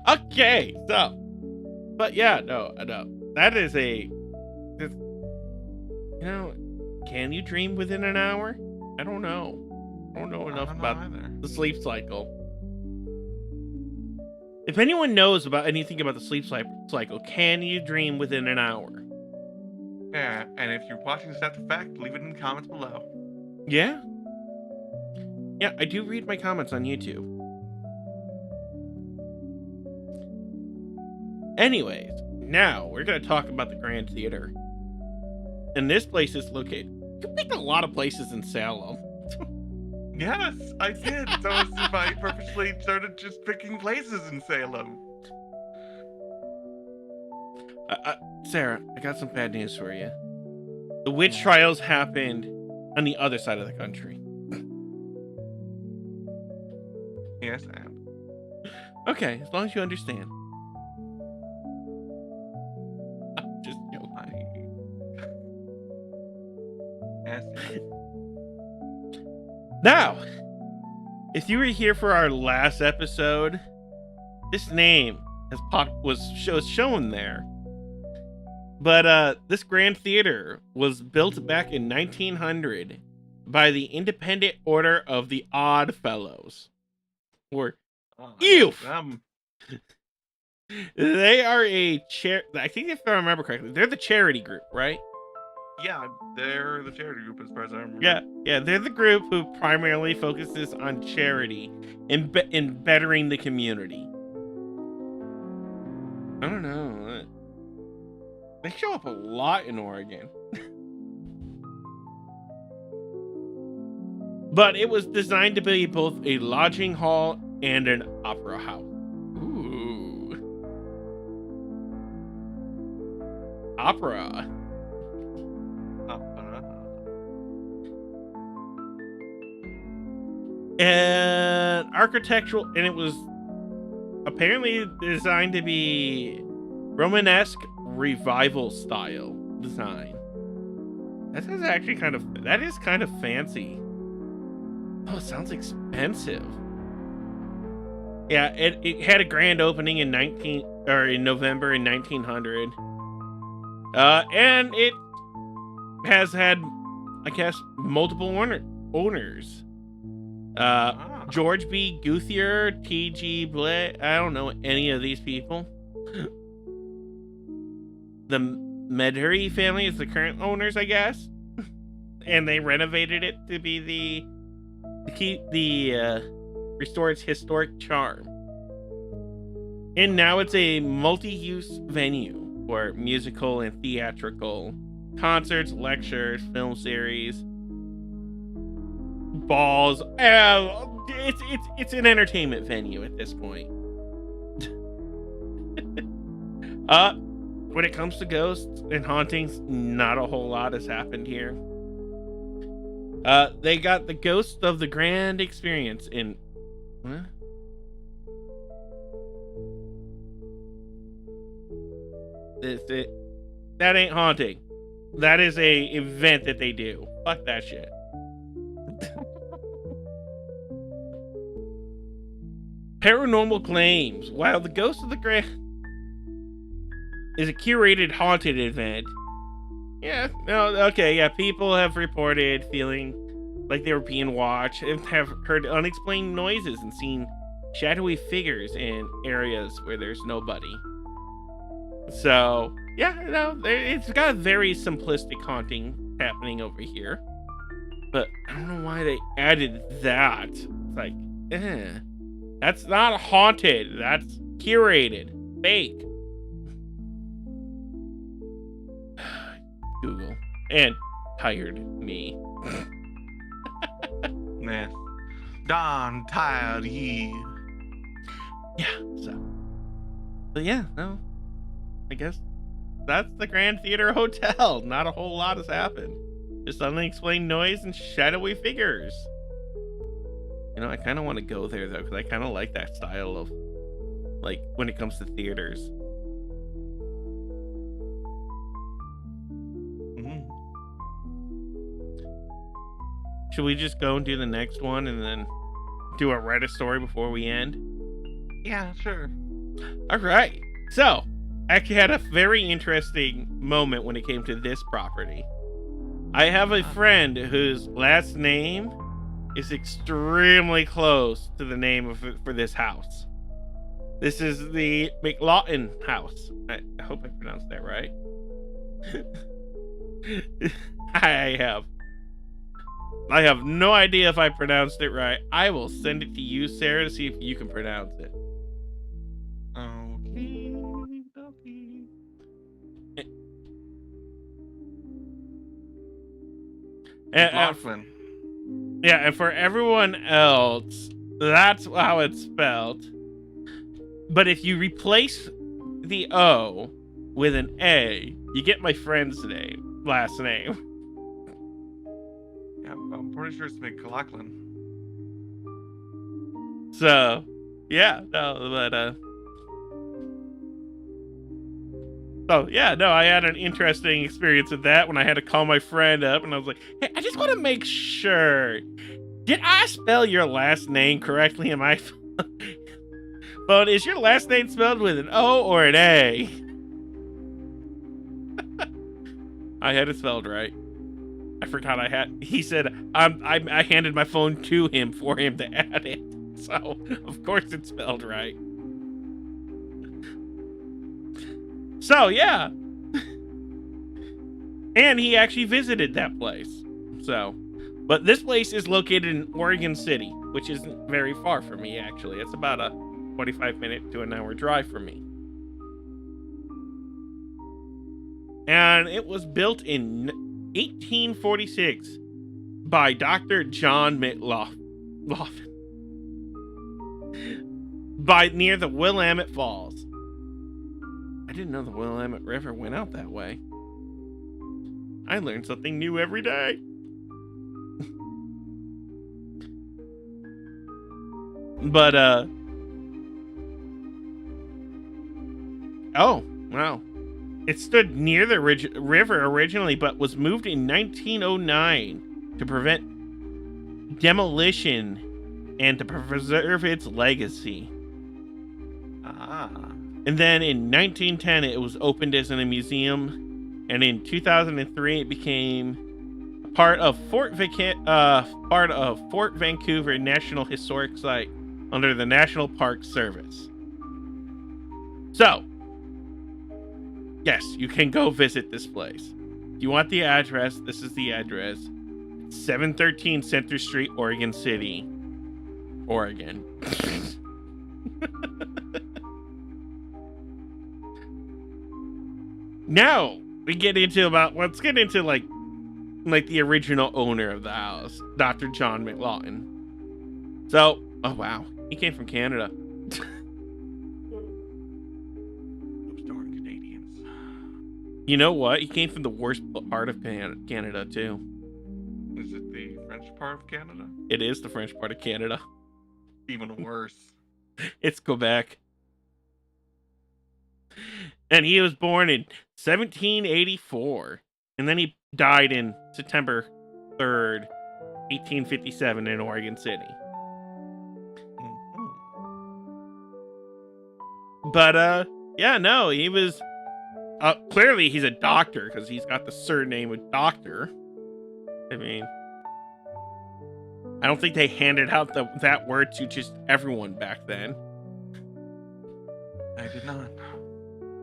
Okay, so, but yeah, no. That is can you dream within an hour? I don't know. I don't know enough about the sleep cycle. If anyone knows about anything about the sleep cycle, can you dream within an hour? Yeah, and if you're watching this after fact, leave it in the comments below. Yeah? Yeah, I do read my comments on YouTube. Anyways, now we're going to talk about the Grand Theater. And this place is located... You picked a lot of places in Salem. Yes, I did. So as if I purposely started just picking places in Salem. Sarah, I got some bad news for you. The witch trials happened on the other side of the country. Yes, and Okay, as long as you understand. Just joking. Yes. Now, if you were here for our last episode, this name was shown there. But this Grand Theater was built back in 1900 by the Independent Order of the Odd Fellows. Or EOF. They are I think if I remember correctly, they're the charity group, right? Yeah, they're the charity group as far as I remember. Yeah, they're the group who primarily focuses on charity and in bettering the community. I don't know. They show up a lot in Oregon. But it was designed to be both a lodging hall and an opera house. Ooh. Opera. And architectural, and it was apparently designed to be Romanesque revival style design. That is actually kind of fancy. Oh, it sounds expensive. Yeah, it had a grand opening in November in 1900. And it has had, I guess, multiple owners. George B. Guthier, T.G. Blay. I don't know any of these people. The Medhuri family is the current owners, I guess. And they renovated it to be restore its historic charm. And now it's a multi-use venue for musical and theatrical concerts, lectures, film series, balls. It's an entertainment venue at this point. When it comes to ghosts and hauntings, not a whole lot has happened here. They got the Ghost of the Grand Experience in... Huh? That ain't haunting. That is a event that they do. Fuck that shit. Paranormal claims. While the Ghost of the Grand is a curated haunted event. Yeah, no, okay, yeah, people have reported feeling like they were being watched and have heard unexplained noises and seen shadowy figures in areas where there's nobody. So, yeah, no, it's got a very simplistic haunting happening over here. But I don't know why they added that. It's like, that's not haunted. That's curated. Fake. Google. And tired me. Man. Darn tired ye. Yeah, so. But yeah, no. I guess that's the Grand Theater Hotel. Not a whole lot has happened. Just unexplained noise and shadowy figures. You know, I kind of want to go there though, because I kind of like that style of, like, when it comes to theaters. Mhm. Should we just go and do the next one and then do a Reddit story before we end? Yeah, sure. All right. So, I actually had a very interesting moment when it came to this property. I have a friend whose last name is extremely close to the name for this house. This is the McLawton house. I hope I pronounced that right. I have no idea if I pronounced it right. I will send it to you, Sarah, to see if you can pronounce it. Okay. McLaughlin. Yeah, and for everyone else, that's how it's spelled. But if you replace the O with an A, you get my friend's last name. Yeah, I'm pretty sure it's McLaughlin. So, yeah, no, but so yeah, no, I had an interesting experience with that when I had to call my friend up, and I was like, "Hey, I just want to make sure. Did I spell your last name correctly in my phone? Is your last name spelled with an O or an A?" I had it spelled right. I forgot I had. He said I handed my phone to him for him to add it, so of course it's spelled right. So yeah, and he actually visited that place. So, but this place is located in Oregon City, which isn't very far from me. Actually, it's about a 45-minute to an hour drive from me. And it was built in 1846 by Dr. John McLaughlin by near the Willamette Falls. I didn't know the Willamette River went out that way. I learn something new every day. But oh wow, it stood near the river originally, but was moved in 1909 to prevent demolition and to preserve its legacy. And then in 1910, it was opened as a museum, and in 2003, it became part of Fort Vancouver National Historic Site under the National Park Service. So, yes, you can go visit this place. If you want the address, this is the address: 713 Center Street, Oregon City, Oregon. Now we get into let's get into like the original owner of the house, Dr. John McLawton. So, oh wow, he came from Canada. Those darn Canadians. You know what? He came from the worst part of Canada too. Is it the French part of Canada? It is the French part of Canada. Even worse. It's Quebec. And he was born in 1784. And then he died in September 3rd, 1857 in Oregon City. But, yeah, no, he was... clearly he's a doctor, because he's got the surname of doctor. I mean... I don't think they handed out that word to just everyone back then. I did not.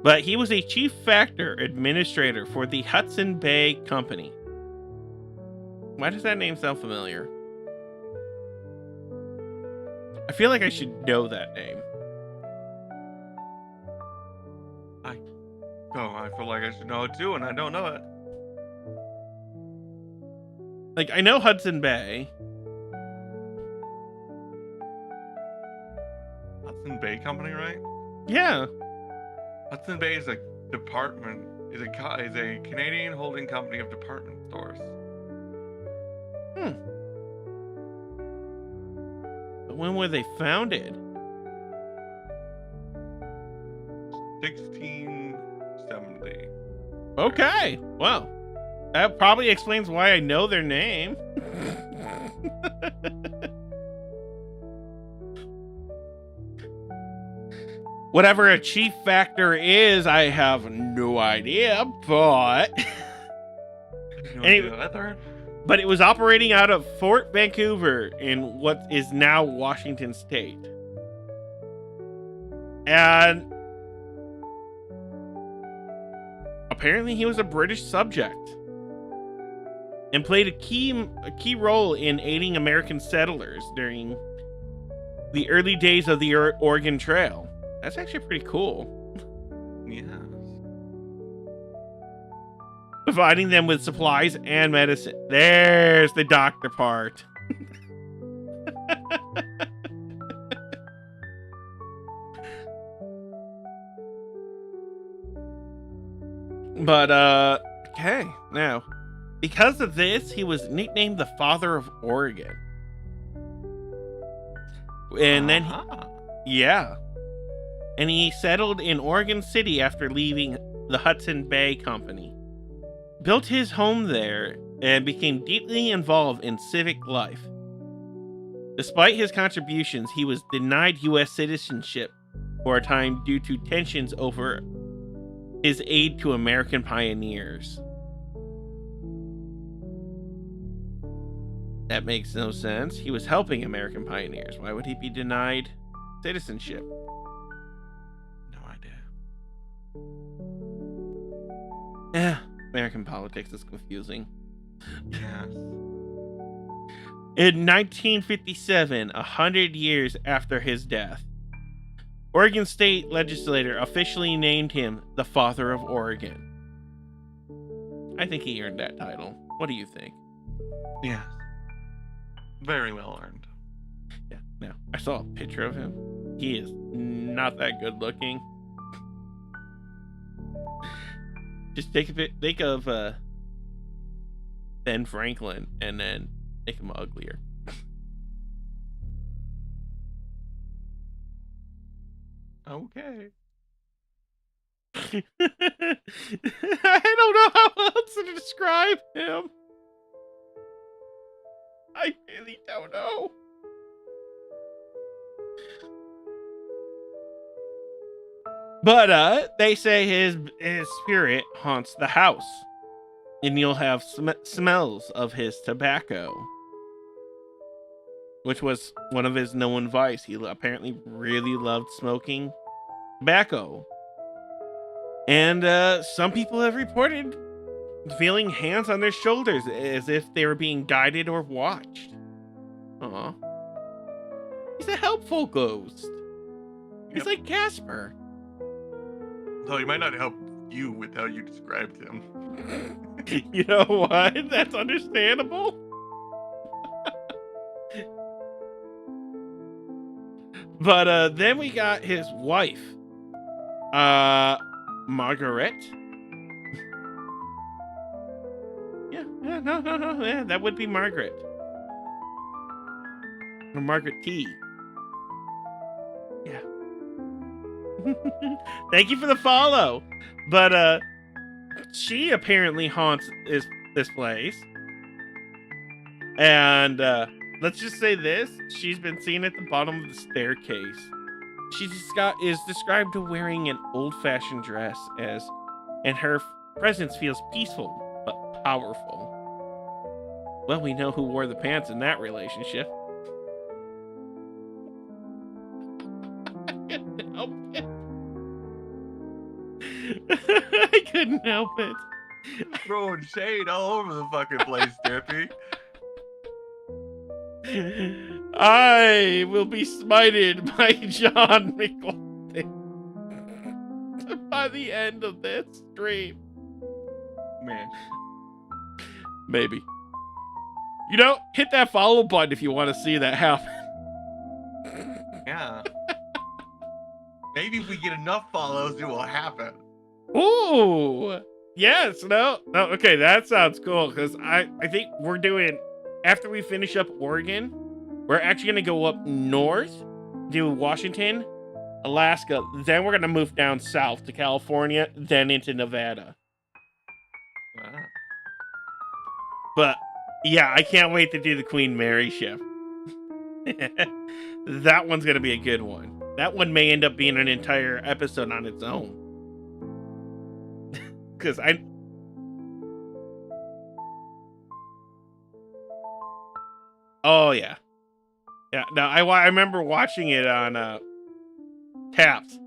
But he was a chief factor administrator for the Hudson Bay Company. Why does that name sound familiar? I feel like I should know that name. I feel like I should know it too, and I don't know it. Like, I know Hudson Bay. Hudson Bay Company, right? Yeah. Hudson Bay is a department is a Canadian holding company of department stores. But when were they founded? 1670. Okay, well, that probably explains why I know their name. Whatever a chief factor is, I have no idea, but but it was operating out of Fort Vancouver in what is now Washington State. And apparently he was a British subject and played a key role in aiding American settlers during the early days of the Oregon Trail. That's actually pretty cool. Yes. Providing them with supplies and medicine. There's the doctor part. But, okay, now, because of this, he was nicknamed the Father of Oregon. And then, yeah. And he settled in Oregon City after leaving the Hudson Bay Company. Built his home there and became deeply involved in civic life. Despite his contributions, he was denied U.S. citizenship for a time due to tensions over his aid to American pioneers. That makes no sense. He was helping American pioneers. Why would he be denied citizenship? No idea. American politics is confusing. Yes. In 1957, 100 years after his death, Oregon State legislature officially named him the Father of Oregon. I think he earned that title. What do you think? Yes. Very well earned. Yeah, now, I saw a picture of him. He is not that good looking. Just think of Ben Franklin and then make him uglier. Okay. I don't know how else to describe him. I really don't know. But they say his spirit haunts the house, and you'll have smells of his tobacco, which was one of his known vice. He apparently really loved smoking tobacco, and some people have reported feeling hands on their shoulders as if they were being guided or watched. Aw, he's a helpful ghost. He's like Casper. So he might not help you with how you described him. You know what? That's understandable. But then we got his wife, Margaret. Yeah, that would be Margaret. Or Margaret T. Yeah. Thank you for the follow. But she apparently haunts this place. And let's just say this. She's been seen at the bottom of the staircase. She is described to wearing an old-fashioned dress and her presence feels peaceful but powerful. Well, we know who wore the pants in that relationship. I couldn't help it. Throwing shade all over the fucking place, Dippy. I will be smited by John McLaughlin by the end of this stream. Man. Maybe. You know, hit that follow button if you want to see that happen. Yeah. Maybe if we get enough follows, it will happen. Ooh. Yes, no, okay, that sounds cool because I think we're doing after we finish up Oregon, we're actually gonna go up north, do Washington, Alaska, then we're gonna move down south to California, then into Nevada. Wow. But yeah, I can't wait to do the Queen Mary ship. That one's gonna be a good one. That one may end up being an entire episode on its own. Because oh yeah, no, I remember watching it on Taps,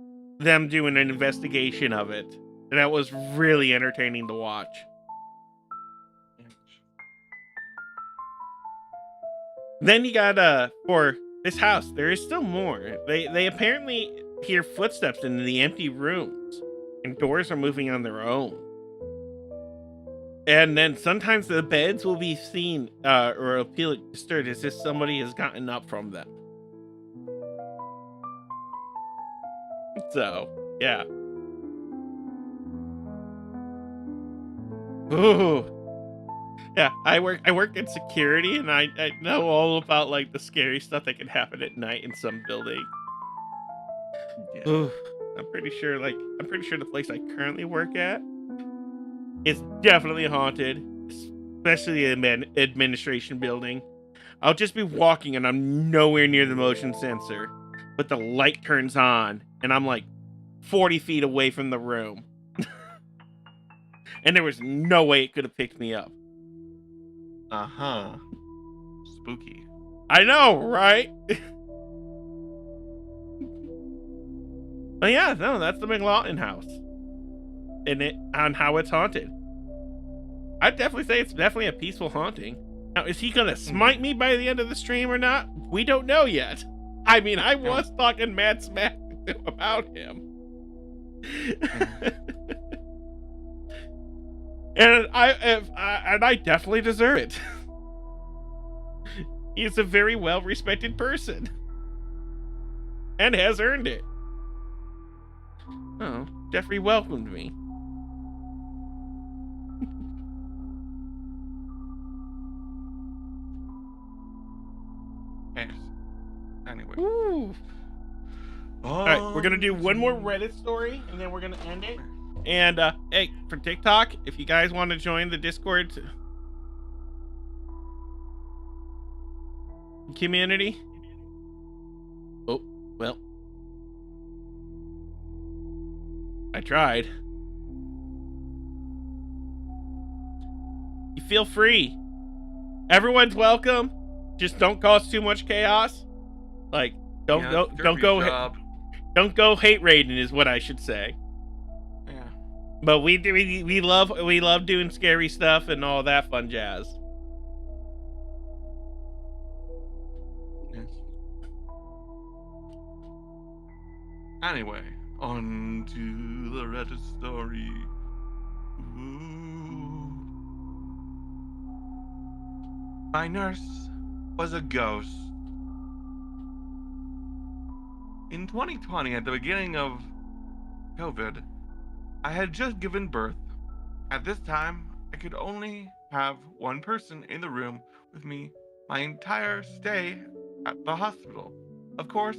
them doing an investigation of it, and that was really entertaining to watch. Then you got for this house, there is still more. They apparently hear footsteps in the empty rooms, and doors are moving on their own. And then sometimes the beds will be seen or appear disturbed as if somebody has gotten up from them. So, yeah. Ooh. Yeah, I work in security, and I know all about like the scary stuff that can happen at night in some building. Yeah. Ooh, I'm pretty sure the place I currently work at is definitely haunted, especially the administration building. I'll just be walking and I'm nowhere near the motion sensor, but the light turns on and I'm like 40 feet away from the room. And there was no way it could have picked me up. Uh-huh. Spooky. I know, right? But yeah, no, that's the McLaughlin house. And it on how it's haunted. I'd definitely say it's definitely a peaceful haunting. Now, is he gonna smite me by the end of the stream or not? We don't know yet. I mean, I was talking mad smack about him. And I definitely deserve it. He's a very well-respected person. And has earned it. Oh, Jeffrey welcomed me. Yes. Anyway. Woo. All right, we're gonna do one more Reddit story, and then we're gonna end it. And hey, for TikTok, if you guys want to join the Discord community, oh well, I tried. You feel free. Everyone's welcome. Just don't cause too much chaos. Like, don't go hate raiding is what I should say. Yeah. But we love doing scary stuff and all that fun jazz. Yes. Anyway, on to the Reddit story. Ooh. My nurse was a ghost. In 2020, at the beginning of COVID, I had just given birth. At this time, I could only have one person in the room with me my entire stay at the hospital. Of course,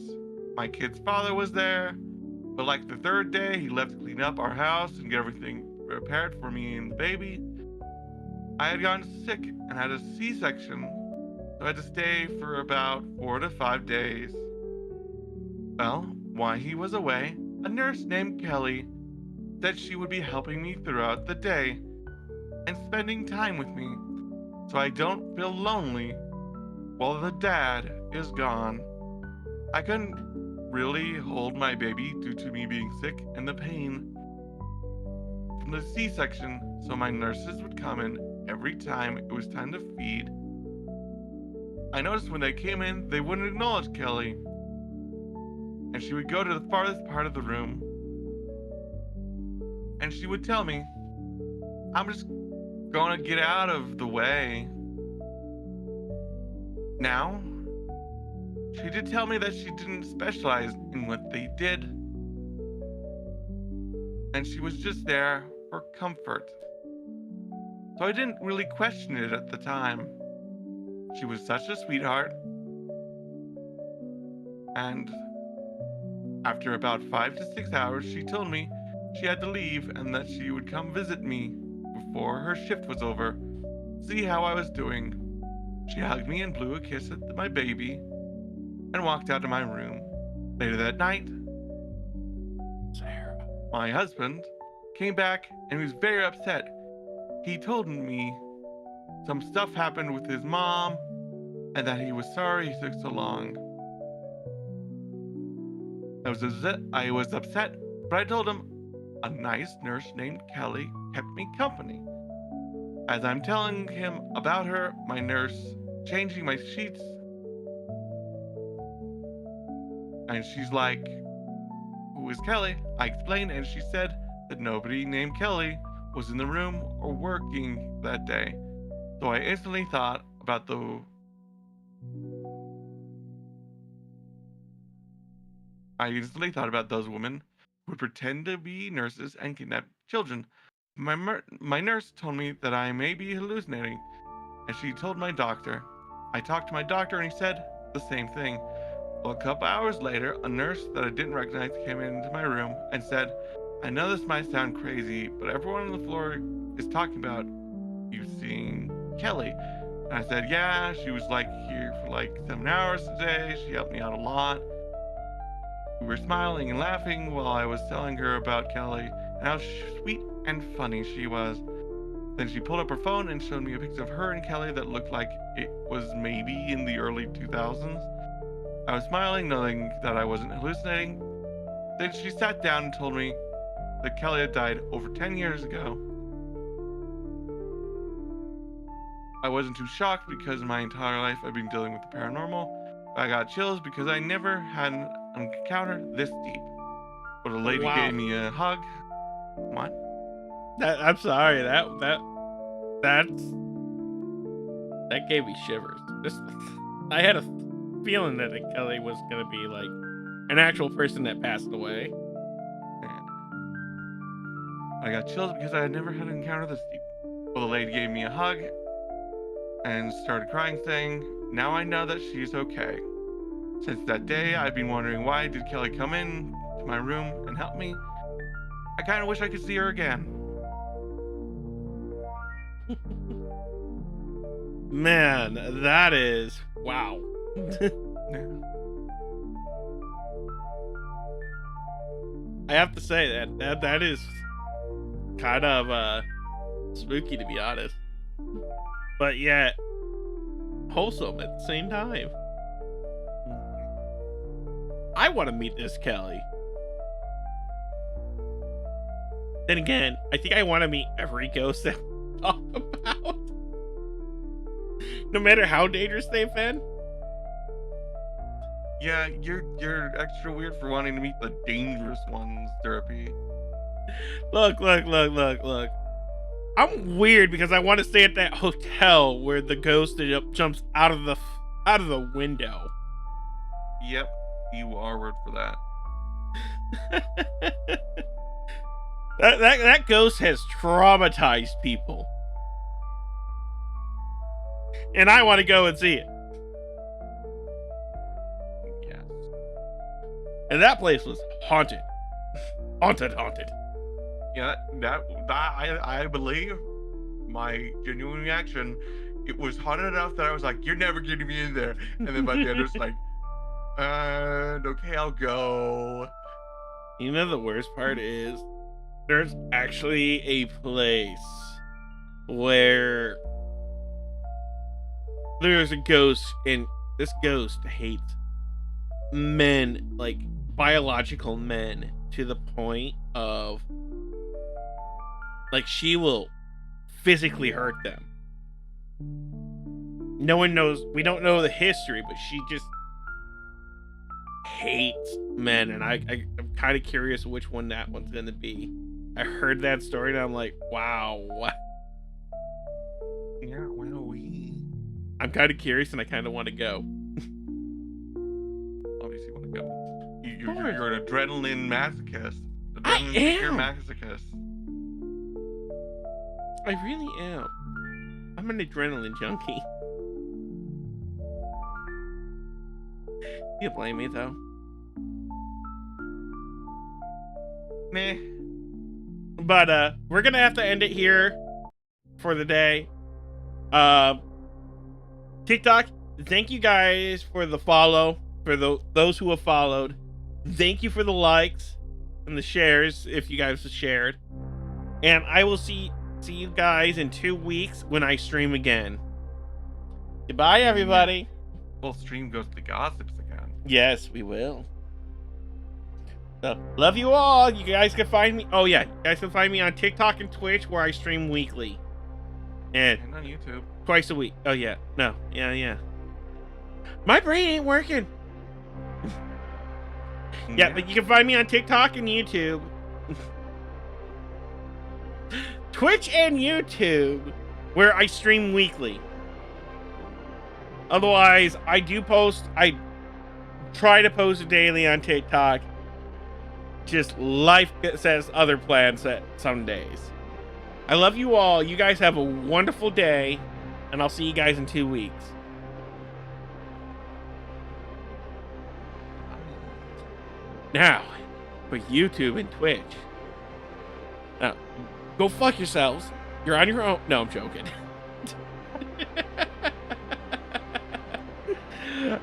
my kid's father was there, but like the third day, he left to clean up our house and get everything prepared for me and the baby. I had gotten sick and had a C-section, so I had to stay for about 4 to 5 days. Well, while he was away, a nurse named Kelly said she would be helping me throughout the day and spending time with me so I don't feel lonely while the dad is gone. I couldn't really hold my baby due to me being sick and the pain from the C-section, so my nurses would come in every time it was time to feed. I noticed when they came in, they wouldn't acknowledge Kelly, and she would go to the farthest part of the room, and she would tell me, I'm just gonna get out of the way. Now, she did tell me that she didn't specialize in what they did, and she was just there for for comfort. So I didn't really question it at the time. She was such a sweetheart. And after about 5 to 6 hours, she told me she had to leave and that she would come visit me before her shift was over, see how I was doing. She hugged me and blew a kiss at my baby and walked out of my room. Later that night, Sarah. my husband came back and he was very upset. He told me some stuff happened with his mom and that he was sorry he took so long. I was upset, but I told him a nice nurse named Kelly kept me company. As I'm telling him about her, my nurse changing my sheets, and she's like, "Who is Kelly?" I explained, and she said that nobody named Kelly was in the room or working that day. So I instantly thought about those women who would pretend to be nurses and kidnap children. My nurse told me that I may be hallucinating, and she told my doctor. I talked to my doctor, and he said the same thing. Well, a couple hours later, a nurse that I didn't recognize came into my room and said, "I know this might sound crazy, but everyone on the floor is talking about you seeing Kelly." And I said, "Yeah, she was like here for like 7 hours today. She helped me out a lot." We were smiling and laughing while I was telling her about Kelly and how sweet and funny she was. Then she pulled up her phone and showed me a picture of her and Kelly that looked like it was maybe in the early 2000s. I was smiling, knowing that I wasn't hallucinating. Then she sat down and told me that Kelly had died over 10 years ago. I wasn't too shocked because my entire life I've been dealing with the paranormal. I got chills because I never had an encounter this deep. But a lady gave me a hug. What? I'm sorry. That gave me shivers. I had a feeling that Kelly was gonna be like an actual person that passed away. I got chills because I had never had an encounter this deep. Well, the lady gave me a hug and started crying, saying, "Now I know that she's okay." Since that day, I've been wondering, why did Kelly come in to my room and help me? I kind of wish I could see her again. Man, that is wow. Yeah. I have to say that is kind of spooky, to be honest, but yet wholesome at the same time. I want to meet this Kelly. Then again, I think I want to meet every ghost that we talk about, no matter how dangerous they've been. Yeah, you're extra weird for wanting to meet the dangerous ones, Derpy. Look. I'm weird because I want to stay at that hotel where the ghost jumps out of the window. Yep, you are weird for that. that ghost has traumatized people, and I want to go and see it. Yes. And that place was haunted. haunted. Yeah, that I believe my genuine reaction. It was haunted enough that I was like, "You're never getting me in there." And then by the end, it's like, okay, I'll go. You know, the worst part is there's actually a place where there's a ghost, and this ghost hates men, like biological men, to the point of like she will physically hurt them. No one knows, we don't know the history, but she just hates men, and I'm kind of curious which one that one's gonna be. I heard that story and I'm like, wow, what? Yeah, well, I'm kind of curious and I kind of want to go. Obviously want to go. You're an adrenaline masochist. I am. You're a masochist. I really am. I'm an adrenaline junkie. You blame me though. Meh. But we're gonna have to end it here for the day. TikTok, thank you guys for the follow, for those who have followed. Thank you for the likes and the shares if you guys have shared. And I will see you guys in 2 weeks when I stream again. Goodbye, everybody. Full stream goes to gossips again. Yes, we will. So, love you all. You guys can find me. Oh yeah, you guys can find me on TikTok and Twitch where I stream weekly. And And on YouTube. twice a week. Oh yeah. No. Yeah. My brain ain't working. Yeah, but you can find me on TikTok and YouTube. Twitch and YouTube, where I stream weekly. Otherwise, I try to post daily on TikTok. Just life says other plans at some days. I love you all. You guys have a wonderful day, and I'll see you guys in 2 weeks. Now, for YouTube and Twitch. Now, go fuck yourselves. You're on your own. No, I'm joking.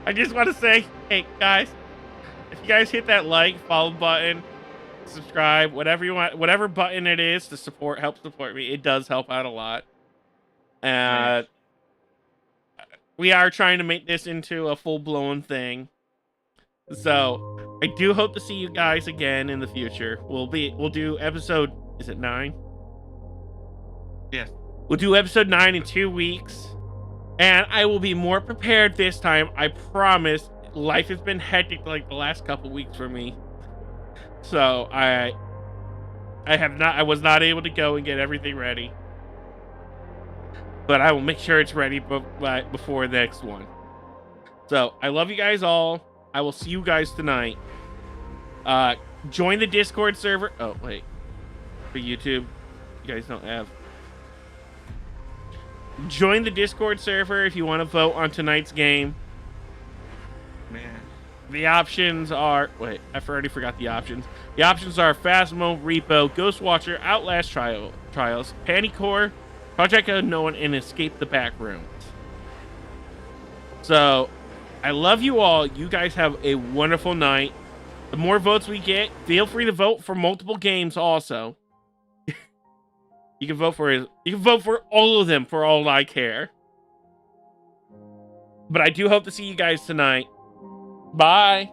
I just want to say, hey, guys, if you guys hit that like, follow button, subscribe, whatever you want, whatever button it is to help support me, it does help out a lot. Nice. We are trying to make this into a full-blown thing. So, I do hope to see you guys again in the future. We'll do episode, is it 9? Yes. We'll do episode 9 in 2 weeks. And I will be more prepared this time. I promise. Life has been hectic like the last couple weeks for me. So, I was not able to go and get everything ready. But I will make sure it's ready before the next one. So, I love you guys all. I will see you guys tonight. Join the Discord server. Oh, wait. For YouTube, you guys don't have. Join the Discord server if you want to vote on tonight's game. Man. The options are... Wait, I already forgot the options. The options are Phasmo, Repo, Ghostwatcher, Outlast Trials, Panicore, Project Unknown, and Escape the Backrooms. So, I love you all. You guys have a wonderful night. The more votes we get, feel free to vote for multiple games also. You can vote for all of them for all I care. But I do hope to see you guys tonight. Bye.